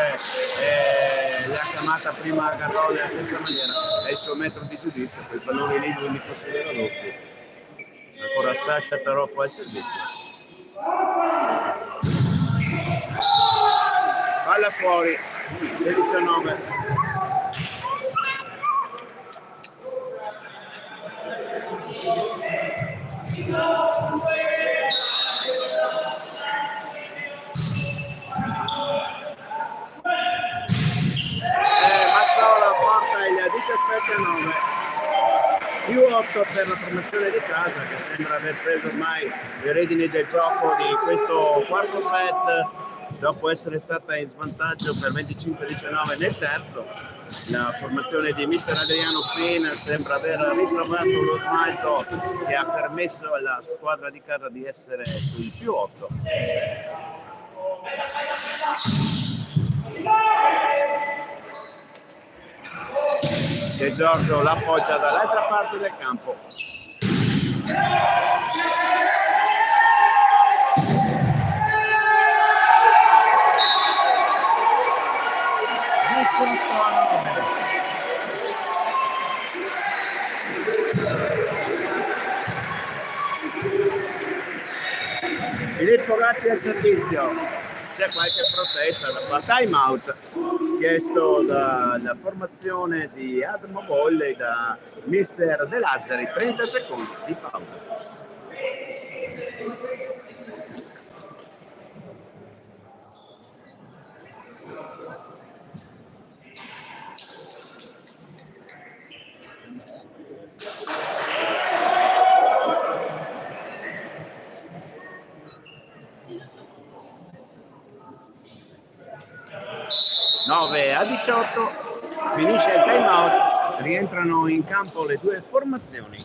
l'ha chiamata prima Garrone alla stessa maniera, è il suo metro di giudizio, quel pallone lì non li considera doppi. Ancora Sasha Tarocco al servizio. Palla fuori, 16-9. Mazzola porta il 17-9, più 8 per la formazione di casa, che sembra aver preso ormai le redini del gioco di questo quarto set dopo essere stata in svantaggio per 25-19 nel terzo. La formazione di mister Adriano Fin sembra aver ritrovato lo smalto che ha permesso alla squadra di casa di essere sul più 8. De Giorgio l'appoggia dall'altra parte del campo. Filippo Gatti al servizio. C'è qualche protesta da time out chiesto dalla formazione di Admo Volley da mister De Lazzari. 30 secondi di pausa. A 18 finisce il time out, rientrano in campo le due formazioni.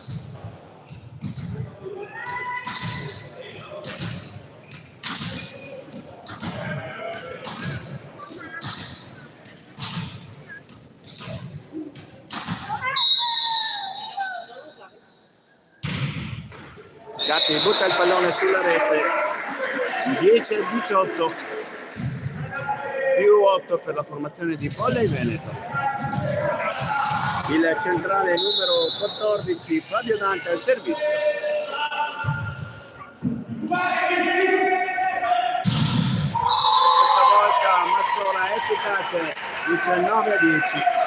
Gatti butta il pallone sulla rete, 10-18. Più 8 per la formazione di Volley Veneto. Il centrale numero 14 Fabio Dante al servizio. Questa volta Mazzola efficace, 19-10.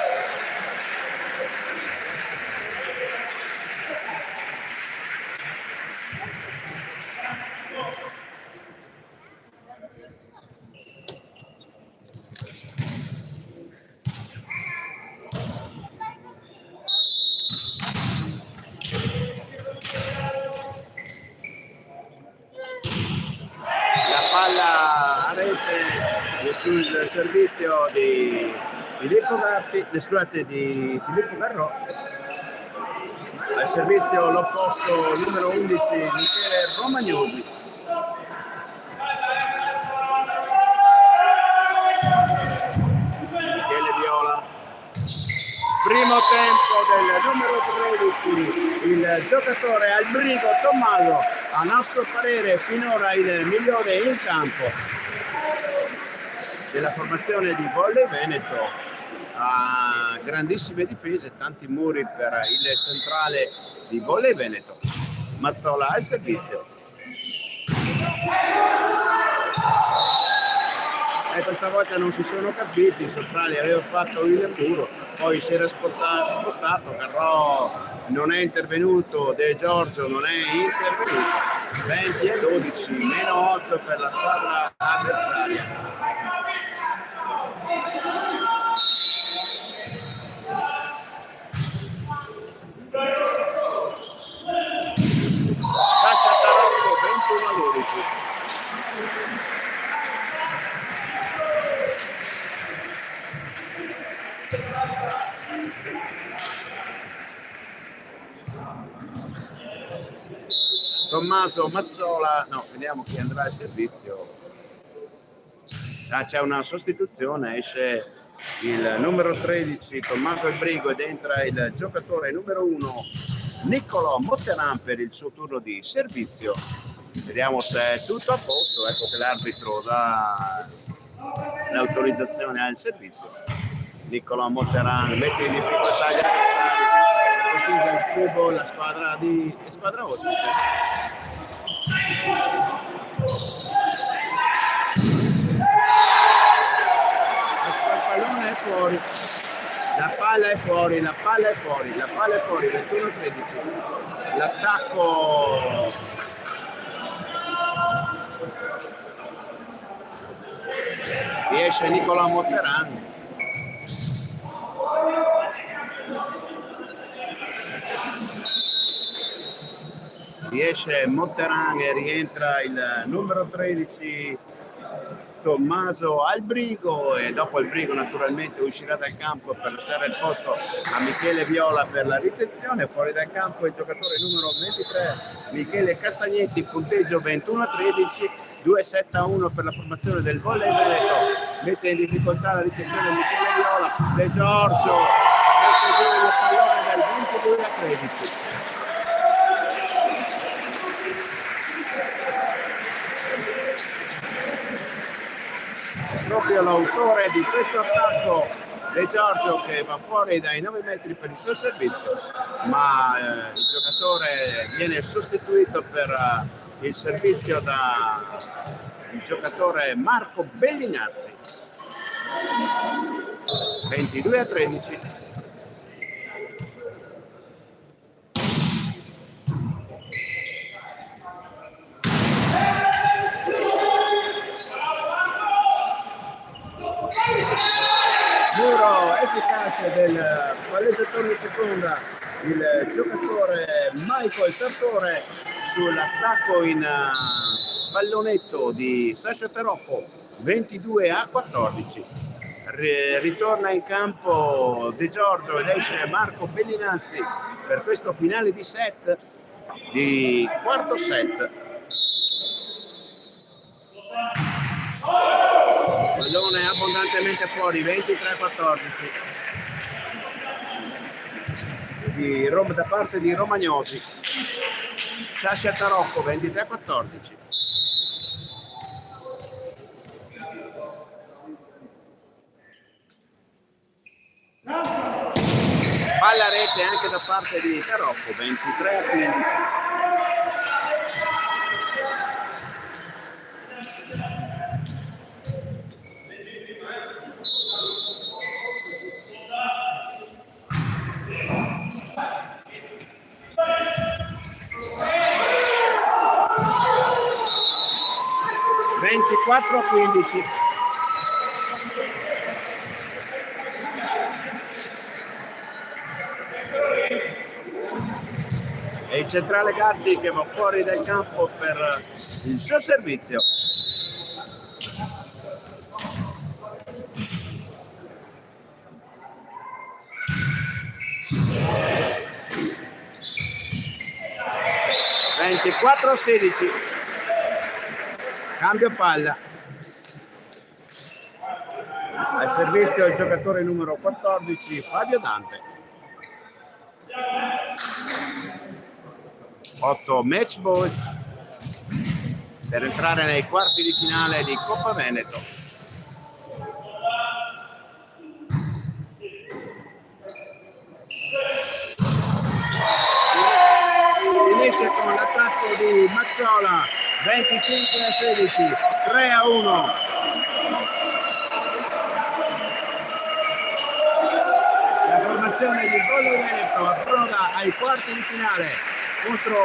Sul servizio di Filippo Gatti, di Filippo Garrò, al servizio l'opposto numero 11 Michele Romagnosi. Michele Viola, primo tempo del numero 13, il giocatore Albrigo Tommaso, a nostro parere finora il migliore in campo della formazione di Volley Veneto. Ha grandissime difese, tanti muri per il centrale di Volley Veneto. Mazzola al servizio. E questa volta non si sono capiti, il centrale aveva fatto il muro, poi si era spostato, Garrò non è intervenuto, De Giorgio non è intervenuto. 20-12, meno 8 per la squadra avversaria. Sasha Tarocco 21-12. Tommaso Mazzola, no, vediamo chi andrà al servizio. C'è una sostituzione, esce il numero 13 Tommaso Albrigo ed entra il giocatore numero 1 Niccolò Motteran per il suo turno di servizio. Vediamo se è tutto a posto. Ecco che l'arbitro dà l'autorizzazione al servizio. Niccolò Motteran mette in difficoltà gli avversari, costringe al fumo la squadra ospite. Fuori. La palla è fuori, 21-13. L'attacco riesce Niccolò Motteran. Riesce Motteran e rientra il numero 13 Tommaso Albrigo, e dopo Albrigo naturalmente uscirà dal campo per lasciare il posto a Michele Viola per la ricezione. Fuori dal campo il giocatore numero 23 Michele Castagnetti, punteggio 21-13, 2-7-1 per la formazione del Volley Veneto. Mette in difficoltà la ricezione Michele Viola, De Giorgio mette giù il pallone dal 22-13. Proprio l'autore di questo attacco, De Giorgio, che va fuori dai 9 metri per il suo servizio, ma il giocatore viene sostituito per il servizio da il giocatore Marco Bellignazzi. 22-13. Muro efficace del palleggiatore di seconda, il giocatore Michael Sartore, sull'attacco in pallonetto di Sasha Tarocco. 22-14. Ritorna in campo De Giorgio ed esce Marco Bellinazzi per questo finale di set, di quarto set. Pallone abbondantemente fuori, 23-14 da parte di Romagnosi. Sasha Tarocco, 23-14. Palla rete anche da parte di Tarocco, 23-15. (24-15). E il centrale Gatti che va fuori dal campo per il suo servizio. (24-16). Cambio palla. Al servizio il giocatore numero 14 Fabio Dante. 8 match ball per entrare nei quarti di finale di Coppa Veneto. Finisce con l'attacco di Mazzola, 25-16, 3-1. La formazione di Volley Veneto approda ai quarti di finale contro,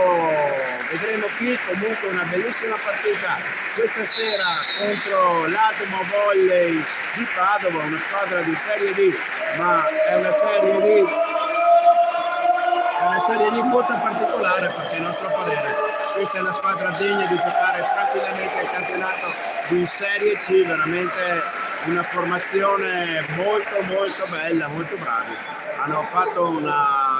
vedremo qui, comunque una bellissima partita questa sera contro l'Atomo Volley di Padova, una squadra di Serie D, ma è una serie D molto particolare, perché a nostro parere questa è una squadra degna di giocare tranquillamente il campionato di Serie C, veramente una formazione molto bella, molto bravi. Hanno fatto un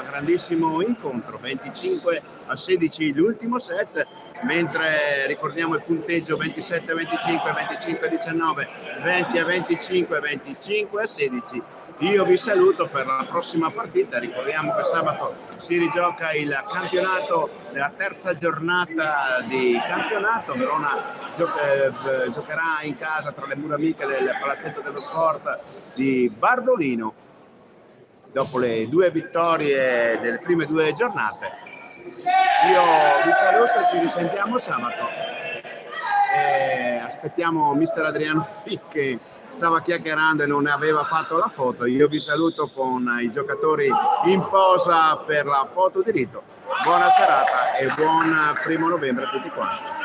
grandissimo incontro, 25-16 l'ultimo set, mentre ricordiamo il punteggio 27-25, 25-19, 20-25, 25-16. Io vi saluto per la prossima partita. Ricordiamo che sabato si rigioca il campionato della terza giornata di campionato. Verona giocherà in casa tra le mura amiche del Palazzetto dello Sport di Bardolino dopo le 2 vittorie delle prime 2 giornate. Io vi saluto e ci risentiamo sabato. Aspettiamo mister Adriano Fic, che stava chiacchierando e non ne aveva fatto la foto. Io vi saluto con i giocatori in posa per la foto di rito. Buona serata e buon 1° novembre a tutti quanti.